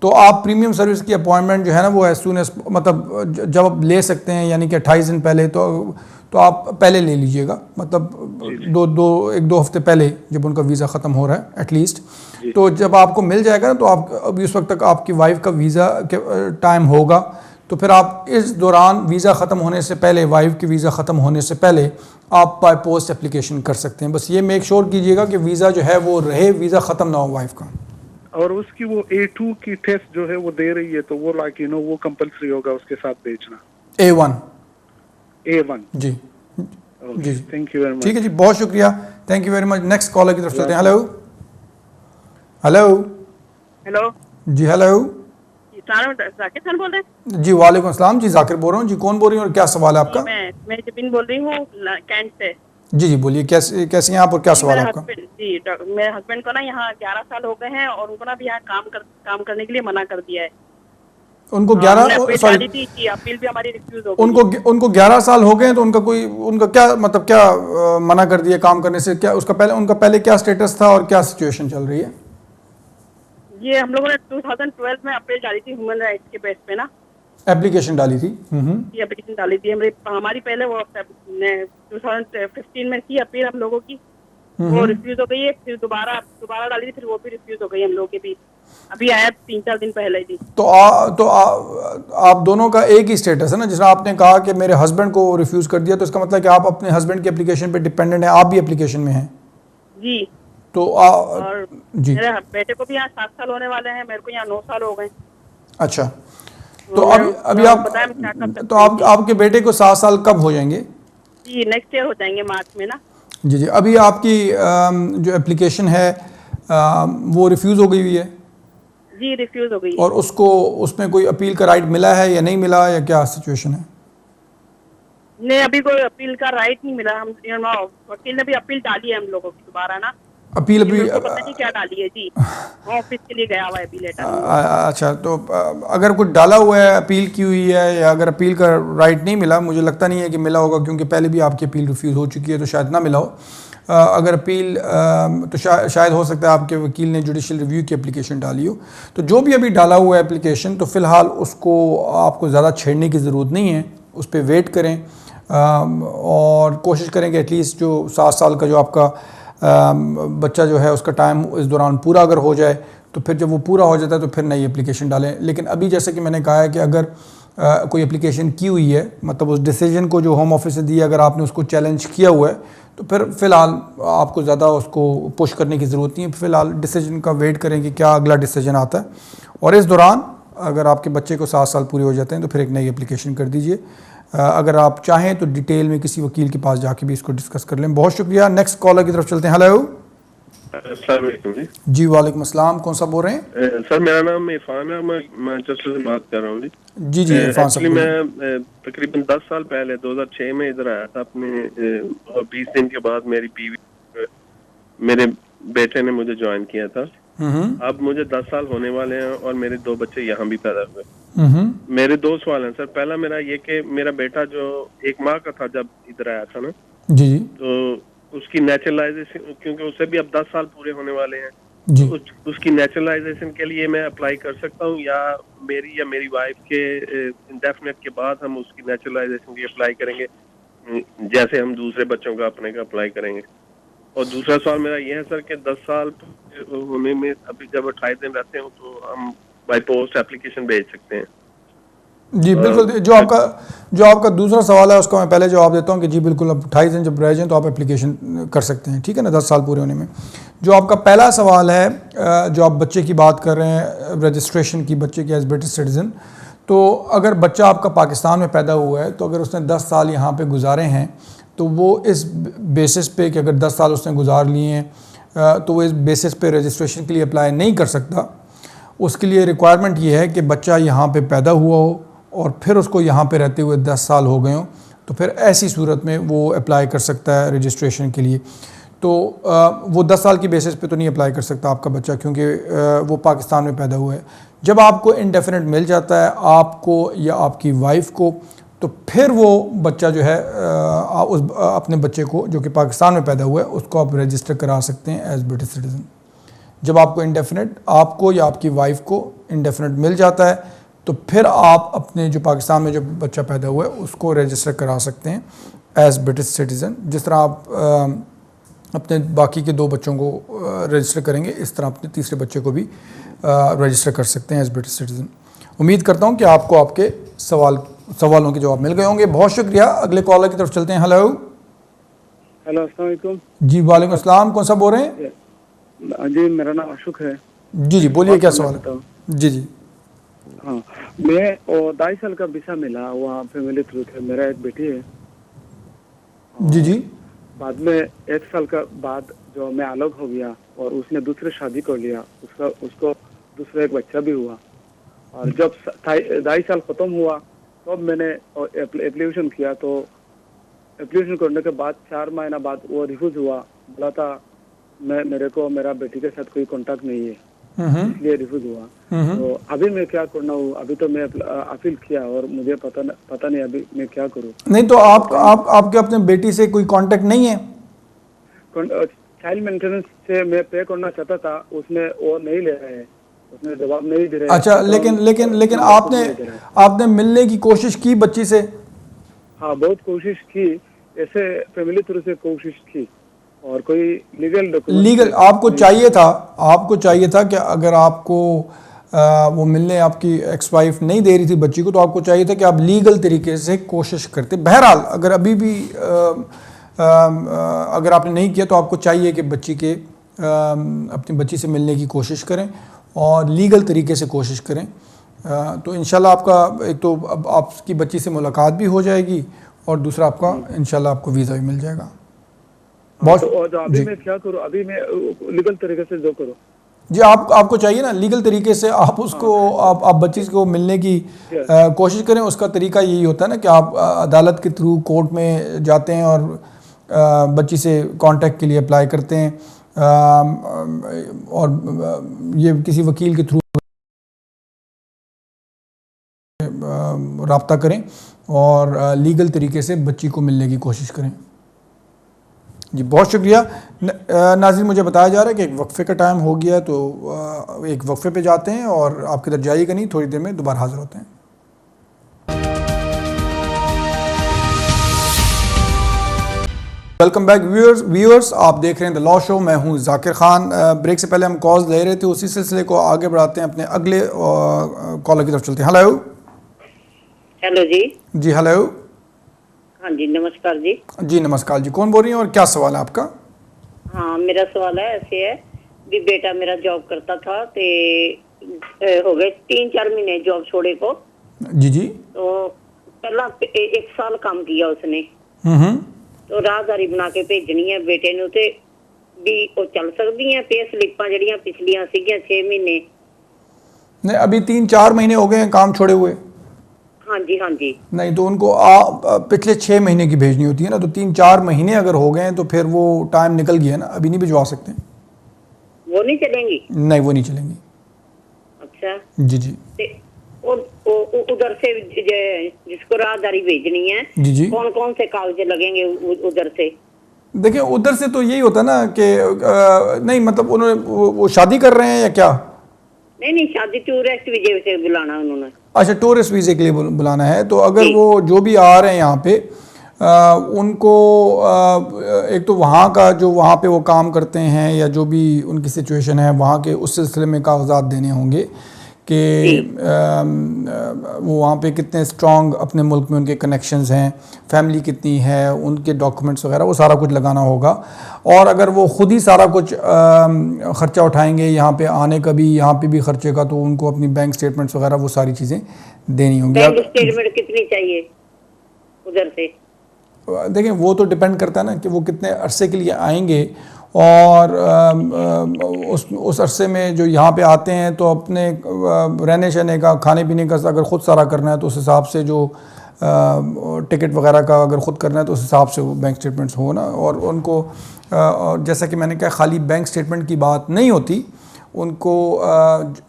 तो आप प्रीमियम सर्विस की अपॉइंटमेंट जो है ना वो एज सून एज मतलब जब आप ले सकते हैं, यानी कि 28 दिन पहले, तो आप पहले ले लीजिएगा, मतलब 1-2 हफ्ते पहले जब उनका वीज़ा ख़त्म हो रहा है एटलीस्ट। तो जब आपको मिल जाएगा ना, तो आप अभी उस वक्त तक आपकी वाइफ का वीज़ा टाइम होगा, तो फिर आप इस दौरान वीज़ा ख़त्म होने से पहले, वाइफ की वीज़ा ख़त्म होने से पहले आप बाय पोस्ट एप्लीकेशन कर सकते हैं। बस ये मेक श्योर कीजिएगा कि वीज़ा जो है वो रहे, वीज़ा ख़त्म ना हो वाइफ का। और उसकी वो A2 की टेस्ट जो है वो दे रही है, तो वो लाइक वो कंपलसरी होगा उसके साथ भेजना? A1 जी जी, थैंक यू वेरी मच। ठीक है जी, बहुत शुक्रिया, thank you very much. Next caller की तरफ चलते हैं। हेलो हेलो हेलो जी, हेलो जाकिर खान बोल रहे हैं? जी, वालेकुम अस्सलाम जी, जाकिर बोल रहा हूँ जी। कौन बोल रही हैं और क्या सवाल है आपका? मैं जबिन बोल रही हूँ कैंट से। जी जी, बोलिए, कैसी हैं आप और क्या सवाल है आपका? जी, मेरे हस्बैंड को ना यहाँ 11 साल हो गए हैं और उनको ना भी यहाँ काम करने के लिए मना कर दिया है। उनको 11 अपील भी हमारी रिफ्यूज हो गई। उनको 11 साल हो गए, तो उनका क्या मतलब, क्या मना कर दिया काम करने से? क्या उनका पहले क्या स्टेटस था और क्या सिचुएशन चल रही है? ये हम लोगों ने 2012 में अपील डाली थी ह्यूमन राइट्स के बेस पे ना, एप्लीकेशन डाली थी। ये एप्लीकेशन डाली थी हमारी पहले वो 2015 में थी अपील हम लोगों की, वो रिफ्यूज हो गई है। फिर दोबारा डाली थी, फिर वो भी रिफ्यूज हो गई हम लोगों की भी। अभी आया 3-4 दिन पहले थी। तो आप दोनों का एक ही स्टेटस है ना? जिसमें आपने कहा कि मेरे हस्बैंड को रिफ्यूज कर दिया, तो इसका मतलब कि आप अपने हस्बैंड की एप्लीकेशन पे डिपेंडेंट हैं, आप भी एप्लीकेशन में हैं जी। तो और जी, मेरे बेटे को भी यहाँ 7 साल होने वाले हैं, मेरे को यहाँ 9 साल हो गए। अच्छा, तो अभी आप आपके बेटे को 7 साल कब हो जाएंगे? जी, नेक्स्ट ईयर हो जाएंगे, मार्च में ना। जी जी, अभी आपकी जो एप्लीकेशन है वो रिफ्यूज़ हो गई हुई है? जी, रिफ्यूज हो गई। और उसमें कोई अपील का राइट मिला है या नहीं मिला, या क्या सिचुएशन है? नहीं, अभी कोई अपील का राइट नहीं मिला। हम वकील ने भी अपील डाली है हम लोगों की दोबारा ना। अपील अभी पता नहीं क्या डाली है जी, ऑफिस के लिए गया हुआ है अभी लेटर। अच्छा, तो अगर कुछ डाला हुआ है, अपील की हुई है, या अगर अपील का राइट नहीं मिला, मुझे लगता नहीं है कि मिला होगा, क्योंकि पहले भी आपकी अपील रिफ्यूज़ हो चुकी है, तो शायद ना मिला हो। अगर अपील तो शायद हो सकता है आपके वकील ने जुडिशल रिव्यू की एप्लीकेशन डाली हो। तो जो भी अभी डाला हुआ है एप्लीकेशन, तो फ़िलहाल उसको आपको ज़्यादा छेड़ने की ज़रूरत नहीं है, उस पर वेट करें और कोशिश करें कि एटलीस्ट जो 7 साल का जो आपका बच्चा जो है उसका टाइम इस दौरान पूरा अगर हो जाए, तो फिर जब वो पूरा हो जाता है तो फिर नई एप्लीकेशन डालें। लेकिन अभी जैसे कि मैंने कहा है कि अगर कोई एप्लीकेशन की हुई है, मतलब उस डिसीजन को जो होम ऑफिस ने दिया, अगर आपने उसको चैलेंज किया हुआ है, तो फिर फ़िलहाल आपको ज़्यादा उसको पुश करने की ज़रूरत नहीं है। फ़िलहाल डिसीजन का वेट करें कि क्या अगला डिसीजन आता है, और इस दौरान अगर आपके बच्चे को 7 साल पूरे हो जाते हैं तो फिर एक नई एप्लीकेशन कर दीजिए। अगर आप चाहें तो डिटेल में किसी वकील के पास जाके भी इसको डिस्कस कर लें। बहुत शुक्रिया। नेक्स्ट कॉलर की तरफ चलते हैं। हेलो जी, वालेकुम अस्सलाम। कौन सा बोल रहे हैं? सर मेरा नाम इरफान है, मैं मैनचेस्टर से बात कर रहा हूँ जी। जी इरफान साहब, मैं तकरीबन 10 साल पहले 2006 में इधर आया था अपने, और 20 दिन के बाद मेरी बीवी, मेरे बेटे ने मुझे ज्वाइन किया था। अब मुझे 10 साल होने वाले हैं और मेरे 2 बच्चे यहाँ भी पैदा हुए। मेरे 2 सवाल हैं सर। पहला मेरा ये कि मेरा बेटा जो 1 माह का था जब इधर आया था ना, जी, तो उसकी नेचुरलाइजेशन, क्योंकि उसे भी अब 10 साल पूरे होने वाले हैं, तो उसकी नेचुरलाइजेशन के लिए मैं अप्लाई कर सकता हूँ, या मेरी वाइफ के इंडेफिनेट के बाद हम उसकी नेचुरलाइजेशन की अप्लाई करेंगे, जैसे हम दूसरे बच्चों का अपने का अप्लाई करेंगे? और दूसरा सवाल मेरा ये है सर कि 10 साल होने में अभी जब 28 दिन रहते हो तो हम बाय पोस्ट एप्लीकेशन भेज सकते हैं? जी बिल्कुल। जो आपका दूसरा सवाल है उसका मैं पहले जवाब देता हूँ कि जी बिल्कुल, अब 28 दिन जब रह जाएं तो आप एप्लीकेशन कर सकते हैं, ठीक है ना, 10 साल पूरे होने में। जो आपका पहला सवाल है, जो आप बच्चे की बात कर रहे हैं, रजिस्ट्रेशन की बच्चे की एज ब्रिटिश सिटीज़न, तो अगर बच्चा आपका पाकिस्तान में पैदा हुआ है, तो अगर उसने 10 साल यहाँ पर गुजारे हैं, तो वो इस बेसिस पे कि अगर 10 साल उसने गुजार लिए हैं, तो वो इस बेसिस पे रजिस्ट्रेशन के लिए अप्लाई नहीं कर सकता। उसके लिए रिक्वायरमेंट ये है कि बच्चा यहाँ पे पैदा हुआ हो और फिर उसको यहाँ पे रहते हुए 10 साल हो गए हों, तो फिर ऐसी सूरत में वो अप्लाई कर सकता है रजिस्ट्रेशन के लिए। तो वो 10 साल की बेसिस पे तो नहीं अप्लाई कर सकता आपका बच्चा, क्योंकि वो पाकिस्तान में पैदा हुआ है। जब आपको इंडेफिनिट मिल जाता है आपको या आपकी वाइफ को, तो फिर वो बच्चा जो है अपने बच्चे को जो कि पाकिस्तान में पैदा हुआ है उसको आप रजिस्टर करा सकते हैं एज ब्रिटिश सिटीज़न। जब आपको इंडेफिनिट, आपको या आपकी वाइफ को इंडेफिनिट मिल जाता है, तो फिर आप अपने जो पाकिस्तान में जो बच्चा पैदा हुआ है उसको रजिस्टर करा सकते हैं एज ब्रिटिश सिटीज़न। जिस तरह आप अपने बाकी के 2 बच्चों को रजिस्टर करेंगे, इस तरह अपने तीसरे बच्चे को भी रजिस्टर कर सकते हैं एज ब्रिटिश सिटीज़न। उम्मीद करता हूँ कि आपको आपके सवालों के जवाब मिल गए होंगे। बहुत शुक्रिया। अगले कॉलर की तरफ चलते हैं। हेलो अस्सलाम वालेकुम। जी वालेकुम अस्सलाम। कौन सा बोल रहे हैं? जी मेरा नाम अशोक है। जी बोलिए, क्या सवाल है? जी। हाँ, मैं 2.5 साल का वीसा मिला वहाँ फैमिली थ्रू थे। मेरा एक बेटी है। जी। बाद में 1 साल का बाद जो मैं अलग हो गया और उसने दूसरे शादी कर लिया, उसको दूसरा एक बच्चा भी हुआ। और जब 2.5 साल खत्म हुआ तब मैंने एप्लीकेशन किया, तो एप्लीकेशन करने के बाद 4 महीना बाद वो रिफ्यूज हुआ। बोला था मेरा बेटी के साथ कोई कांटेक्ट नहीं है, इसलिए रिफ्यूज हुआ। तो अभी मैं क्या करना हूँ? अभी तो मैं अपील किया और मुझे पता नहीं अभी मैं क्या करूँ। नहीं तो आपके अपने बेटी से कोई कांटेक्ट नहीं है? चाइल्ड मेंटेनेंस से मैं पे करना चाहता था, उसने वो नहीं ले रहे हैं, उसने जवाब नहीं दे रहे। अच्छा, लेकिन आपने मिलने की कोशिश की बच्ची से? हाँ, बहुत कोशिश की, ऐसे फैमिली थ्रू से कोशिश की, और कोई लीगल आपको चाहिए था कि अगर आपको वो मिलने आपकी एक्स वाइफ नहीं दे रही थी बच्ची को, तो आपको चाहिए था कि आप लीगल तरीके से कोशिश करते। बहरहाल अगर अभी भी अगर आपने नहीं किया, तो आपको चाहिए कि अपनी बच्ची से मिलने की कोशिश करें और लीगल तरीके से कोशिश करें। तो इंशाल्लाह आपका एक तो अब आपकी बच्ची से मुलाकात भी हो जाएगी, और दूसरा आपका इंशाल्लाह आपको वीज़ा भी मिल जाएगा। बहुत अभी मैं क्या करूं? अभी मैं लीगल तरीके से जो करूं जी, आपको चाहिए ना लीगल तरीके से आप उसको आप बच्ची को मिलने की कोशिश करें। उसका तरीका यही होता है ना कि आप अदालत के थ्रू कोर्ट में जाते हैं और बच्ची से कांटेक्ट के लिए अप्लाई करते हैं, और ये किसी वकील के थ्रू राब्ता करें और लीगल तरीके से बच्ची को मिलने की कोशिश करें। जी बहुत शुक्रिया। नाज़रीन, मुझे बताया जा रहा है कि एक वक्फे का टाइम हो गया है, तो एक वक्फे पे जाते हैं और आपके इधर जाइएगा नहीं, थोड़ी देर में दोबारा हाजिर होते हैं। वेलकम बैक व्यूअर्स, आप देख रहे हैं द लॉ शो। मैं हूं जाकिर खान। ब्रेक से पहले हम कॉल्स ले रहे थे, उसी सिलसिले को आगे बढ़ाते हैं, अपने अगले कॉलर की तरफ चलते हैं। हेलो। हेलो जी। जी हेलो। हाँ जी नमस्कार जी। जी नमस्कार जी, कौन बोल रही हैं और क्या सवाल है आपका? हाँ मेरा सवाल है ऐसे है भी बेटा मेरा जॉब करता था ते हो गए 3-4 महीने जॉब छोड़े को। जी जी। तो पहला 1 साल काम किया उसने, तो राहदारी बना के भेजनी है बेटे नूं ते भी वो चल सकती है पे स्लिपां जड़ियां पिछलियां सीगियां 6 महीने? नहीं, अभी 3-4 महीने हो गए हैं काम छोड़े हुए। हाँ जी हाँ जी। नहीं तो उनको पिछले 6 महीने की भेजनी होती है ना, तो 3-4 महीने अगर हो गए हैं तो फिर वो टाइम निकल गया ना, अभी नहीं भिजवा सकते। वो नहीं चलेंगी? नहीं वो नहीं चलेंगी। अच्छा जी जी। उधर से जिसको राहदारी भेजनी है जी जी, कौन कौन से कागज लगेंगे उधर से? देखिए उधर से तो यही होता है ना कि नहीं मतलब उन्होंने वो शादी कर रहे हैं या क्या? नहीं शादी टूरिस्ट वीजे से बुलाना उन्होंने। अच्छा, टूरिस्ट वीज़े के लिए बुलाना है। तो अगर वो जो भी आ रहे हैं यहाँ पे उनको एक तो वहाँ का जो वहाँ पे वो काम करते हैं या जो भी उनकी सिचुएशन है वहाँ के, उस सिलसिले में कागजात देने होंगे कि वो वहाँ पे कितने स्ट्रॉन्ग अपने मुल्क में उनके कनेक्शंस हैं, फैमिली कितनी है, उनके डॉक्यूमेंट्स वगैरह वो सारा कुछ लगाना होगा। और अगर वो ख़ुद ही सारा कुछ ख़र्चा उठाएंगे यहाँ पे आने का भी, यहाँ पे भी ख़र्चे का, तो उनको अपनी बैंक स्टेटमेंट्स वगैरह वो सारी चीज़ें देनी होंगी। बैंक स्टेटमेंट कितनी चाहिए उधर से? देखें वो तो डिपेंड करता है ना कि वो कितने अरसे के लिए आएंगे, और उस अरसे में जो यहाँ पे आते हैं तो अपने रहने सहने का, खाने पीने का अगर ख़ुद सारा करना है तो उस हिसाब से जो टिकट वगैरह का अगर ख़ुद करना है तो उस हिसाब से वो बैंक स्टेटमेंट्स हो ना। और उनको जैसा कि मैंने कहा खाली बैंक स्टेटमेंट की बात नहीं होती, उनको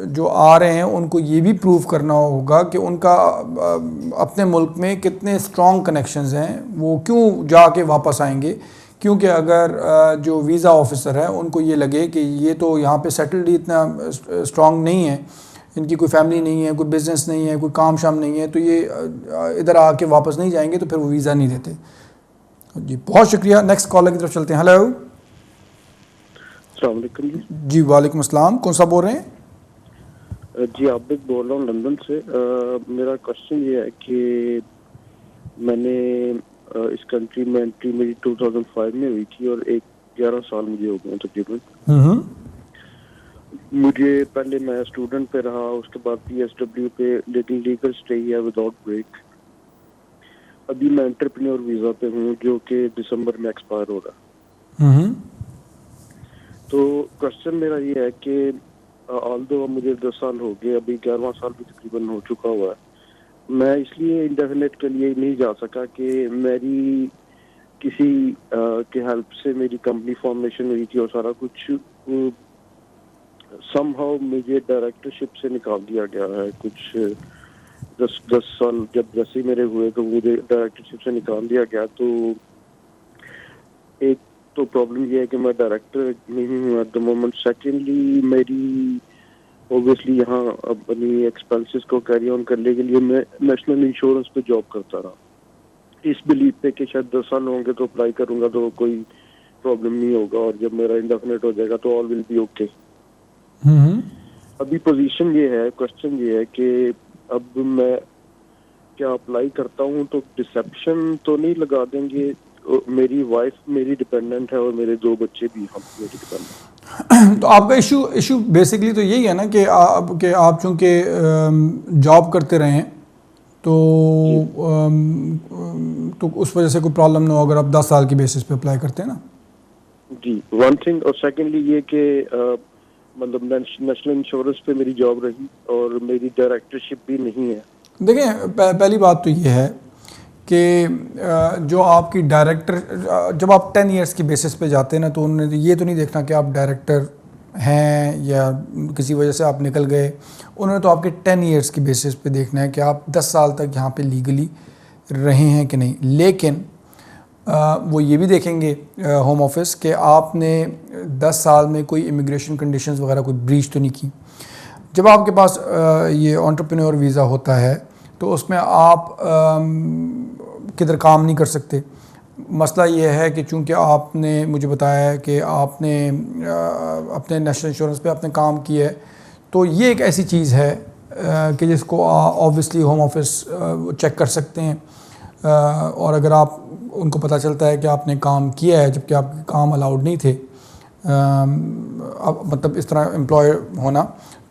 जो आ रहे हैं उनको ये भी प्रूव करना होगा कि उनका अपने मुल्क में कितने स्ट्रॉन्ग कनेक्शंस हैं, वो क्यों जाके वापस आएंगे। क्योंकि अगर जो वीज़ा ऑफिसर है उनको ये लगे कि ये तो यहाँ पे सेटल्ड ही इतना स्ट्रॉन्ग नहीं है, इनकी कोई फैमिली नहीं है, कोई बिज़नेस नहीं है, कोई काम शाम नहीं है, तो ये इधर आके वापस नहीं जाएंगे, तो फिर वो वीज़ा नहीं देते। जी बहुत शुक्रिया। नेक्स्ट कॉलर की तरफ चलते हैं। हेलो। जी वालेकुम अस्सलाम, कौन सा बोल रहे हैं? जी आबिद बोल रहा हूँ लंदन से। मेरा क्वेश्चन ये है कि मैंने इस कंट्री में एंट्री मेरी 2005 में हुई थी और 11 साल मुझे हो गए तकरीबन। मुझे पहले मैं स्टूडेंट पे रहा, उसके बाद PSW पे, लेकिन लीगल स्टे है विदाउट ब्रेक। अभी मैं एंटरप्रेन्योर वीज़ा पे हूँ जो कि दिसंबर में एक्सपायर हो रहा है। तो क्वेश्चन मेरा ये है कि ऑल्दो मुझे 10 साल हो गए, अभी 11वां साल भी तकरीबन हो चुका हुआ है, मैं इसलिए इंडेफिनेट के लिए नहीं जा सका कि मेरी किसी के हेल्प से मेरी कंपनी फॉर्मेशन हुई थी और सारा कुछ समहाउ मुझे डायरेक्टरशिप से निकाल दिया गया है। कुछ 10 साल जब जैसे मेरे हुए तो मुझे डायरेक्टरशिप से निकाल दिया गया। तो एक तो प्रॉब्लम ये है कि मैं डायरेक्टर नहीं हूँ एट द मोमेंट। सेकेंडली मेरी ऑब्वियसली यहाँ अपनी एक्सपेंसेस को कैरी ऑन करने के लिए मैं नेशनल इंश्योरेंस पे जॉब करता रहा, इस बिलीव पे कि शायद 10 साल होंगे तो अप्लाई करूँगा तो कोई प्रॉब्लम नहीं होगा और जब मेरा इंडेफिनेट हो जाएगा तो ऑल विल बी ओके। अभी पोजीशन ये है, क्वेश्चन ये है कि अब मैं क्या अप्लाई करता हूँ तो डिसेप्शन तो नहीं लगा देंगे? मेरी वाइफ मेरी डिपेंडेंट है और मेरे 2 बच्चे भी हम मेरी डिपेंडेंट। तो आपका इशू बेसिकली तो यही है ना कि आप चूँकि जॉब करते रहे हैं तो उस वजह से कोई प्रॉब्लम ना हो अगर आप 10 साल की बेसिस पे अप्लाई करते हैं ना। जी वन थिंग, और सेकेंडली ये कि मतलब नेशनल इंश्योरेंस पे मेरी जॉब रही और मेरी डायरेक्टरशिप भी नहीं है। देखें पहली बात तो ये है कि जो आपकी डायरेक्टर, जब आप 10 इयर्स की बेसिस पे जाते हैं ना, तो उन्होंने ये तो नहीं देखना कि आप डायरेक्टर हैं या किसी वजह से आप निकल गए। उन्होंने तो आपके 10 इयर्स की बेसिस पे देखना है कि आप 10 साल तक यहाँ पे लीगली रहे हैं कि नहीं। लेकिन वो ये भी देखेंगे होम ऑफिस कि आपने 10 साल में कोई इमिग्रेशन कंडीशंस वगैरह कोई ब्रीच तो नहीं की। जब आपके पास ये एंटरप्रेन्योर वीज़ा होता है तो उसमें आप किधर काम नहीं कर सकते। मसला ये है कि चूँकि आपने मुझे बताया है कि आपने अपने नेशनल इंश्योरेंस पे आपने काम किया है, तो ये एक ऐसी चीज़ है कि जिसको ऑब्वियसली होम ऑफिस चेक कर सकते हैं। और अगर आप उनको पता चलता है कि आपने काम किया है जबकि आपके काम अलाउड नहीं थे, मतलब इस तरह एम्प्लॉय होना,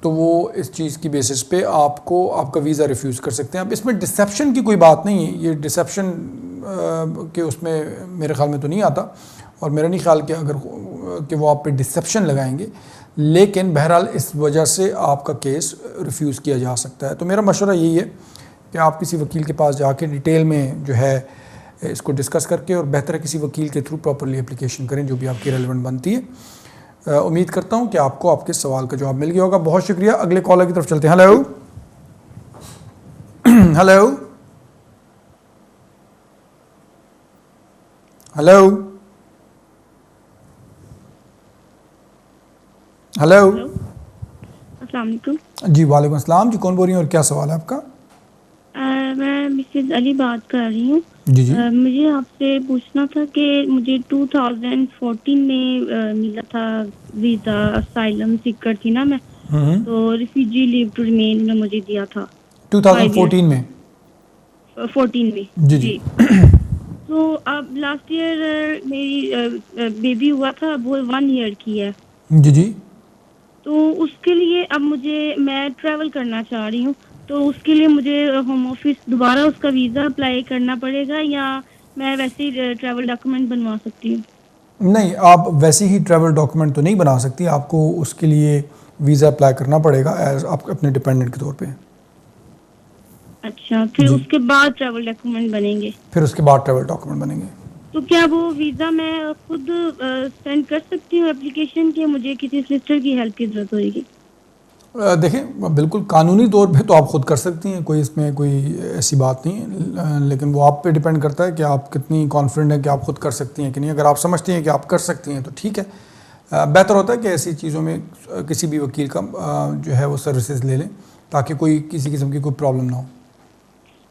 तो वो इस चीज़ की बेसिस पे आपको आपका वीज़ा रिफ्यूज़ कर सकते हैं। अब इसमें डिसेप्शन की कोई बात नहीं है, ये डिसेप्शन के उसमें मेरे ख़्याल में तो नहीं आता, और मेरा नहीं ख्याल कि वो आप पे डिसेप्शन लगाएंगे। लेकिन बहरहाल इस वजह से आपका केस रिफ्यूज़ किया जा सकता है। तो मेरा मशवरा यही है कि आप किसी वकील के पास जाके डिटेल में जो है इसको डिस्कस करके, और बेहतर है किसी वकील के थ्रू प्रॉपरली एप्लीकेशन करें जो भी आपकी रेलेवेंट बनती है। उम्मीद करता हूँ कि आपको आपके सवाल का जवाब मिल गया होगा। बहुत शुक्रिया। अगले कॉलर की तरफ चलते हैं। Hello hello hello hello. अस्सलाम वालेकुम। जी वालेकुम अस्सलाम। जी कौन बोल रही हैं और क्या सवाल है आपका? मैं मिसेज अली बात कर रही हूँ। जी जी। मुझे आपसे पूछना था कि मुझे 2014 में मिला था वीज़ा, असाइलम सीकर थी ना मैं, तो रिफ्यूजी लीव टू रिमेन ने मुझे दिया था 2014 में। 14 में जी जी। तो अब लास्ट ईयर मेरी बेबी हुआ था, वो 1 ईयर की है। जी जी। तो उसके लिए अब मैं ट्रैवल करना चाह रही हूँ, तो उसके लिए मुझे होम ऑफिस दोबारा उसका वीज़ा अप्लाई करना पड़ेगा या मैं वैसे ही ट्रैवल डॉक्यूमेंट बनवा सकती हूँ? नहीं, आप वैसे ही ट्रैवल डॉक्यूमेंट तो नहीं बना सकती, आपको उसके लिए वीज़ा अप्लाई करना पड़ेगा एज आप अपने डिपेंडेंट के तौर पे। अच्छा, फिर उसके बाद ट्रैवल डॉक्यूमेंट बनेंगे? फिर उसके बाद ट्रैवल डॉक्यूमेंट बनेंगे। तो क्या वो वीज़ा मैं खुद सेंड कर सकती हूँ एप्लीकेशन के, मुझे किसी सिस्टर की हेल्प की ज़रूरत होगी? देखें, बिल्कुल कानूनी तौर पे तो आप ख़ुद कर सकती हैं, कोई इसमें कोई ऐसी बात नहीं है, लेकिन वो आप पे डिपेंड करता है कि आप कितनी कॉन्फिडेंट हैं कि आप ख़ुद कर सकती हैं कि नहीं। अगर आप समझती हैं कि आप कर सकती हैं तो ठीक है। बेहतर होता है कि ऐसी चीज़ों में किसी भी वकील का जो है वो सर्विसेज ले लें ताकि कोई किसी किस्म की कोई प्रॉब्लम ना हो।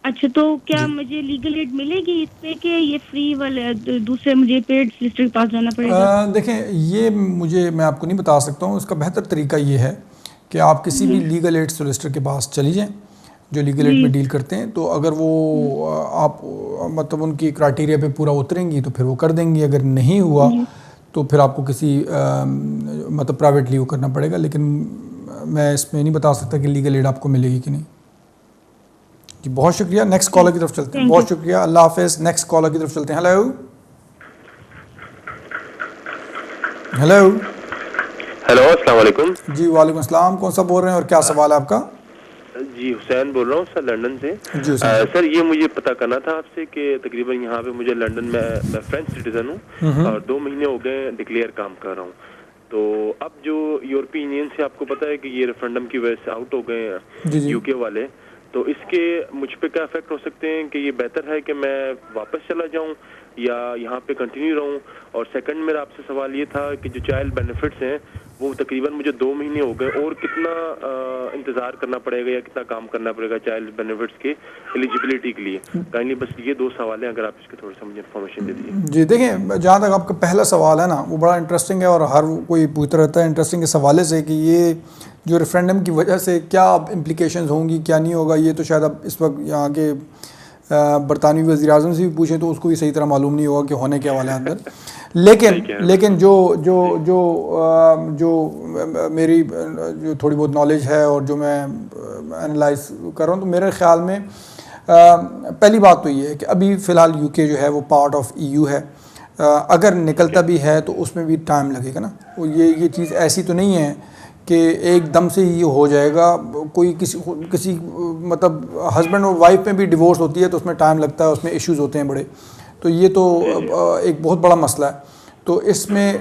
अच्छा, तो क्या मुझे लीगल एड मिलेगी इस पे कि ये फ्री वाले दूसरे मुझे पेड सोलिसिटर के पास जाना पड़ेगा? देखें, ये मैं आपको नहीं बता सकता हूँ। इसका बेहतर तरीका ये है कि आप किसी भी लीगल एड सोलिसिटर के पास चली जाएं जो लीगल एड में डील करते हैं। तो अगर वो आप मतलब उनकी क्राइटेरिया पे पूरा उतरेंगी तो फिर वो कर देंगी, अगर नहीं हुआ तो फिर आपको किसी मतलब प्राइवेटली वो करना पड़ेगा। लेकिन मैं इसमें नहीं बता सकता कि लीगल एड आपको मिलेगी कि नहीं। जी बहुत शुक्रिया। नेक्स्ट कॉलर की तरफ चलते हैं। बहुत शुक्रिया, अल्लाह हाफिज़। नेक्स्ट कॉलर की तरफ चलते हैं। हेलो हेलो हेलो, अस्सलाम वालेकुम। जी वालेकुम अस्सलाम। कौन सा बोल रहे हैं और क्या सवाल है आपका? जी हुसैन बोल रहा हूँ सर, लंदन से। जी सर, ये मुझे पता करना था आपसे कि तकरीबन यहाँ पे मुझे लंदन में, मैं फ्रेंच सिटीजन हूँ और 2 महीने हो गए डिक्लेयर काम कर रहा हूँ। तो अब जो यूरोपियन यूनियन से आपको पता है कि ये रेफरेंडम की वजह से आउट हो गए हैं यूके वाले, तो इसके मुझ पे क्या इफेक्ट हो सकते हैं कि ये बेहतर है कि मैं वापस चला जाऊं या यहाँ पे कंटिन्यू रहूं? और सेकंड मेरा आपसे सवाल ये था कि जो चाइल्ड बेनिफिट्स हैं वो तकरीबन मुझे 2 महीने हो गए, और कितना इंतजार करना पड़ेगा या कितना काम करना पड़ेगा चाइल्ड बेनिफिट्स के एलिजिबिलिटी के लिए? काइंडली बस ये 2 सवाल हैं, अगर आप इसके थोड़ा सा मुझे इन्फॉर्मेशन दे दीजिए। जी देखें, जहाँ तक आपका पहला सवाल है ना, वो बड़ा इंटरेस्टिंग है और हर कोई पूछता रहता है इंटरेस्टिंग इस हवाले से कि ये जो रेफरेंडम की वजह से क्या इम्प्लीकेशंस होंगी, क्या नहीं होगा। ये तो शायद अब इस वक्त यहाँ के बरतानवी वज़ीर-ए-आज़म से भी पूछें तो उसको भी सही तरह मालूम नहीं होगा कि होने क्या वाला है अंदर। लेकिन जो मेरी जो थोड़ी बहुत नॉलेज है और जो मैं एनालाइज कर रहा हूँ, तो मेरे ख्याल में पहली बात तो ये है कि अभी फ़िलहाल यूके जो है वो पार्ट ऑफ EU है। अगर निकलता भी है तो उसमें भी टाइम लगेगा ना। ये चीज़ ऐसी तो नहीं है कि एकदम से ये हो जाएगा। कोई किसी मतलब हस्बैंड और वाइफ में भी डिवोर्स होती है तो उसमें टाइम लगता है, उसमें इश्यूज होते हैं बड़े, तो ये तो एक बहुत बड़ा मसला है। तो इसमें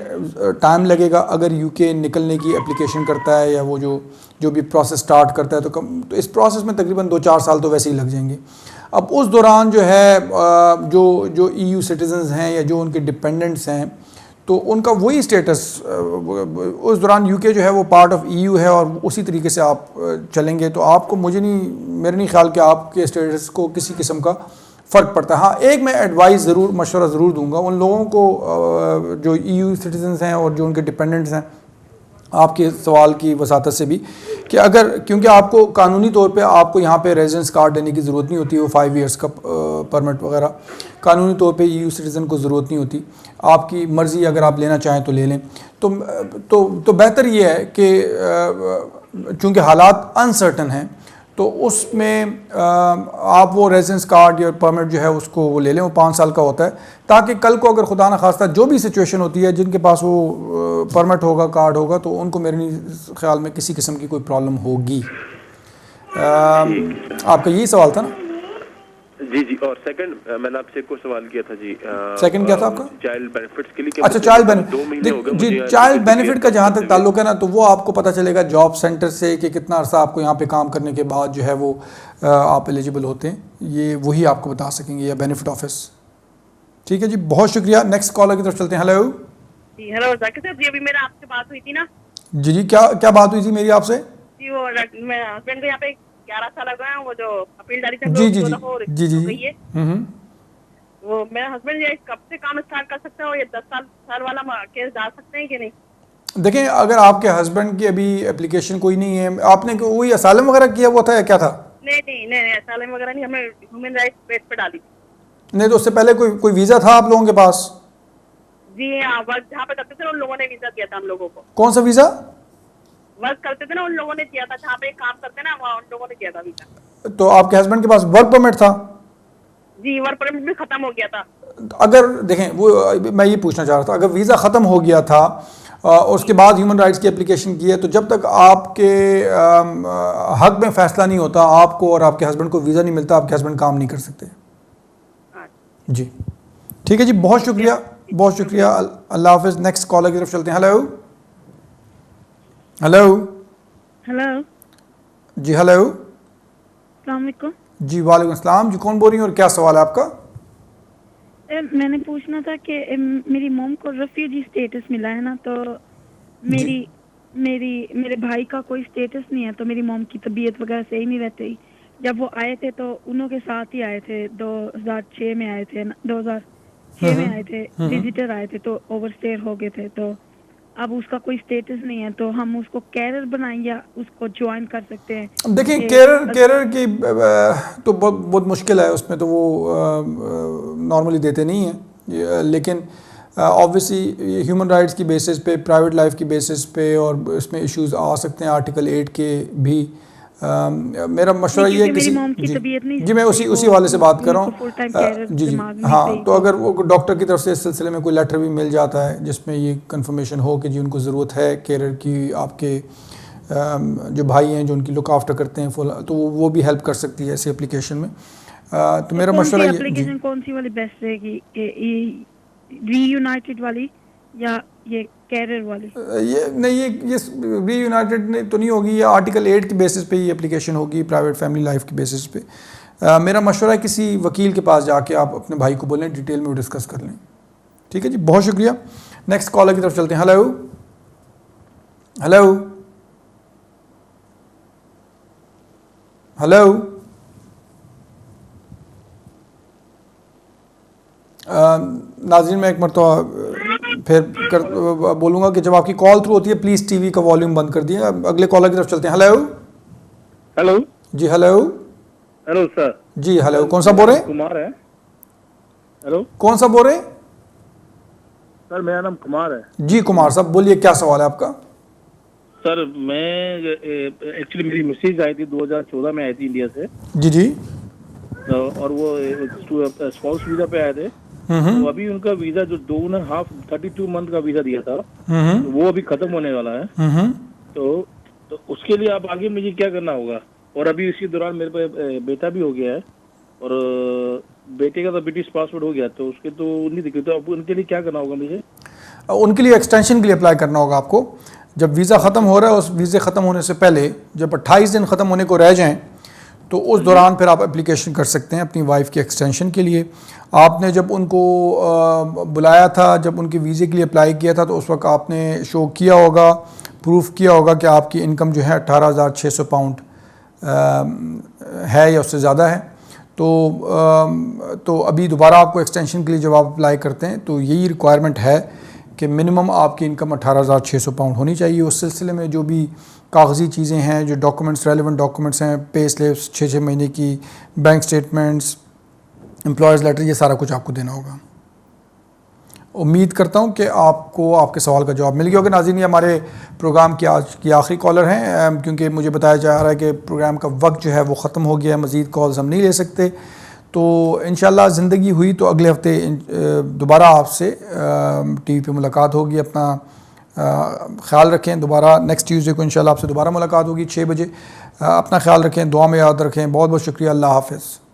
टाइम लगेगा। अगर यूके निकलने की एप्लीकेशन करता है या वो जो भी प्रोसेस स्टार्ट करता है तो इस प्रोसेस में तकरीबन 2-4 साल तो वैसे ही लग जाएंगे। अब उस दौरान जो है जो EU सिटीजन्स हैं या जो उनके डिपेंडेंट्स हैं तो उनका वही स्टेटस, उस दौरान यूके जो है वो पार्ट ऑफ EU है और उसी तरीके से आप चलेंगे। तो आपको मेरे नहीं ख्याल कि आपके स्टेटस को किसी किस्म का फ़र्क पड़ता है। हाँ, एक मैं एडवाइस मशवरा ज़रूर दूंगा उन लोगों को जो EU सिटीजन्स हैं और जो उनके डिपेंडेंट्स हैं, आपके सवाल की वसातत से भी, कि अगर क्योंकि आपको कानूनी तौर पे आपको यहाँ पे रेजिडेंस कार्ड देने की ज़रूरत नहीं होती, वो 5 इयर्स का परमिट वगैरह कानूनी तौर पे EU सिटीज़न को ज़रूरत नहीं होती। आपकी मर्ज़ी, अगर आप लेना चाहें तो ले लें। तो बेहतर ये है कि चूँकि हालात अनसर्टन हैं तो उसमें आप वो रेजिडेंस कार्ड या परमिट जो है उसको वो ले लें, वो 5 साल का होता है, ताकि कल को अगर खुदा न खास्ता जो भी सिचुएशन होती है, जिनके पास वो परमिट होगा, कार्ड होगा, तो उनको मेरे ख्याल में किसी किस्म की कोई प्रॉब्लम होगी। आपका यही सवाल था ना? जी। और सेकंड मैंने आपसे एक और सवाल किया था जी। सेकंड क्या था आपका? चाइल्ड बेनिफिट्स के लिए। अच्छा, चाइल्ड बेनिफिट जी, चाइल्ड बेनिफिट का जहाँ तक ताल्लुक है ना, तो वो आपको पता चलेगा जॉब सेंटर से कि कितना अरसा आपको यहाँ पे काम करने के बाद जो है वो आप एलिजिबल होते हैं, ये वही आपको बता सकेंगे, या बेनिफिट ऑफिस। ठीक है जी, बहुत शुक्रिया। नेक्स्ट कॉलर की तरफ चलते हैं। हेलो जी। हेलो जाकिर साहब जी, अभी मेरा आपसे बात हुई थी ना? जी, क्या बात हुई थी मेरी आपसे? जी, वो मेरे हस्बैंड को यहाँ पे 11 साल लग गए हैं, वो जो अपील डाली थी जी। वो मेरा हस्बैंड ये कब से काम स्टार्ट कर सकते हैं और ये 10 साल वाला केस डाल सकते हैं कि नहीं? देखें, अगर आपके हस्बैंड की अभी एप्लीकेशन कोई नहीं है, आपने वही असालम वगैरह किया हुआ था या क्या था? नहीं, असालम वगैरह नहीं, हमने ह्यूमन राइट्स बेस पे डाली। नहीं, तो उससे पहले कोई वीज़ा था आप लोगों के पास? जी हाँ, वर्क जहाँ पे करते थे उन लोगों ने वीज़ा दिया था हम लोगों को। कौन सा वीज़ा? वर्क करते थे ना उन लोगों ने दिया था, जहाँ पे काम करते ना वहाँ उन लोगों ने दिया था वीज़ा। तो आपके हस्बैंड के पास वर्क परमिट था? जी, वर्क परमिट भी खत्म हो गया था। अगर देखें, वो मैं ये पूछना चाह रहा था, अगर वीज़ा ख़त्म हो गया था उसके बाद ह्यूमन राइट्स की एप्लीकेशन की है, तो जब तक आपके हक में फ़ैसला नहीं होता, आपको और आपके हस्बैंड को वीज़ा नहीं मिलता, आपके हस्बैंड काम नहीं कर सकते। जी ठीक है जी, बहुत शुक्रिया, बहुत शुक्रिया, अल्लाह हाफ़िज़। नेक्स्ट कॉलर की तरफ चलते हैं। हेलो जी। हेलो, अस्सलाम वालेकुम जी। वालेकुम अस्सलाम जी, कौन बोल रही हैं और क्या सवाल है आपका? मैंने पूछना था कि मेरी मॉम को रेफ्यूजी स्टेटस मिला है ना, तो मेरे भाई का कोई स्टेटस नहीं है, तो मेरी मॉम की तबीयत वगैरह सही नहीं रहती। जब वो आए थे तो उन्हों के साथ ही आए थे, 2006 में आए थे, 2006 में आए थे, विजिटर आए थे, तो ओवरस्टेयर हो गए थे। तो अब उसका कोई स्टेटस नहीं है, तो हम उसको कैरर बनाएं या उसको ज्वाइन कर सकते हैं? देखिए, कैरर की तो बहुत मुश्किल है, उसमें तो वो नॉर्मली देते नहीं हैं, लेकिन ऑब्वियसली ह्यूमन राइट्स की बेसिस पे, प्राइवेट लाइफ की बेसिस पे, और इसमें इश्यूज आ सकते हैं आर्टिकल 8 के भी। मेरा मशवरा ये है जी, मैं उसी वाले से बात कर रहा हूँ। जी, हाँ, तो अगर वो डॉक्टर की तरफ से इस सिलसिले में कोई लेटर भी मिल जाता है जिसमें ये कंफर्मेशन हो कि जी उनको ज़रूरत है केयर की, आपके जो भाई हैं जो उनकी लुक आफ्टर करते हैं फुल, तो वो भी हेल्प कर सकती है ऐसी एप्लीकेशन में। तो मेरा मशवरा ये, एप्लीकेशन कौन सी वाली बेस्ट रहेगी, रीयूनाइटेड वाली या ये कैरियर वाली? ये नहीं, ये रीयूनाइटेड तो नहीं होगी, ये आर्टिकल 8 की बेसिस पे ये एप्लीकेशन होगी, प्राइवेट फैमिली लाइफ की बेसिस पे। मेरा मशवरा है किसी वकील के पास जाके आप अपने भाई को बोलें, डिटेल में डिस्कस कर लें। ठीक है जी, बहुत शुक्रिया। नेक्स्ट कॉलर की तरफ चलते हैं। हेलो नाज़रीन, मैं एक मरतबा फिर बोलूँगा कि जब आपकी कॉल थ्रू होती है प्लीज़ टीवी का वॉल्यूम बंद कर दिए। अगले कॉलर की तरफ चलते हैं। हेलो जी। हेलो सर जी। हेलो, कौन सा बोल रहे हैं? कुमार है। हेलो, कौन सा बोल रहे हैं? सर मेरा नाम कुमार है। जी कुमार साहब, बोलिए, क्या सवाल है आपका? सर मैं एक्चुअली मेरी मिसेज आई थी 2014 में आई थी इंडिया से। जी और वो स्पाउस वीजा पे आए थे। तो अभी उनका वीजा जो 2.5 32 मंथ का वीजा दिया था, तो वो अभी खत्म होने वाला है। तो तो उसके लिए अब आगे मुझे क्या करना होगा? और अभी इसी दौरान मेरे पे बेटा भी हो गया है और बेटे का तो ब्रिटिश पासपोर्ट हो गया, तो उसके तो नहीं दिक्कत, तो अब उनके लिए क्या करना होगा मुझे? उनके लिए एक्सटेंशन के लिए अप्लाई करना होगा आपको। जब वीज़ा ख़त्म हो रहा है, उस वीज़े ख़त्म होने से पहले जब 28 दिन ख़त्म होने को रह जाएं तो उस दौरान फिर आप एप्लीकेशन कर सकते हैं अपनी वाइफ की एक्सटेंशन के लिए। आपने जब उनको बुलाया था, जब उनके वीज़े के लिए अप्लाई किया था, तो उस वक्त आपने शो किया होगा, प्रूफ किया होगा कि आपकी इनकम जो है 18,600 पाउंड है या उससे ज़्यादा है। तो अभी दोबारा आपको एक्सटेंशन के लिए जब आप अप्लाई करते हैं तो यही रिक्वायरमेंट है कि मिनिमम आपकी इनकम 18,600 पाउंड होनी चाहिए। उस सिलसिले में जो भी कागज़ी चीज़ें हैं, जो डॉक्यूमेंट्स, रेलेवेंट डॉक्यूमेंट्स हैं, पे स्लिप्स 6 महीने की, बैंक स्टेटमेंट्स, एम्प्लॉयज़ लेटर, ये सारा कुछ आपको देना होगा। उम्मीद करता हूँ कि आपको आपके सवाल का जवाब मिल गया होगा। नाज़रीन, ये हमारे प्रोग्राम की आज की आखिरी कॉलर हैं, क्योंकि मुझे बताया जा रहा है कि प्रोग्राम का वक्त जो है वो ख़त्म हो गया है, मज़ीद कॉल्स हम नहीं ले सकते। तो इंशाल्लाह ज़िंदगी हुई तो अगले हफ्ते दोबारा आपसे टीवी पे मुलाकात होगी। अपना ख्याल रखें। दोबारा नेक्स्ट ट्यूसडे को इंशाल्लाह आपसे दोबारा मुलाकात होगी 6 बजे। अपना ख्याल रखें, दुआ में याद रखें। बहुत बहुत शुक्रिया। अल्लाह हाफ़िज़।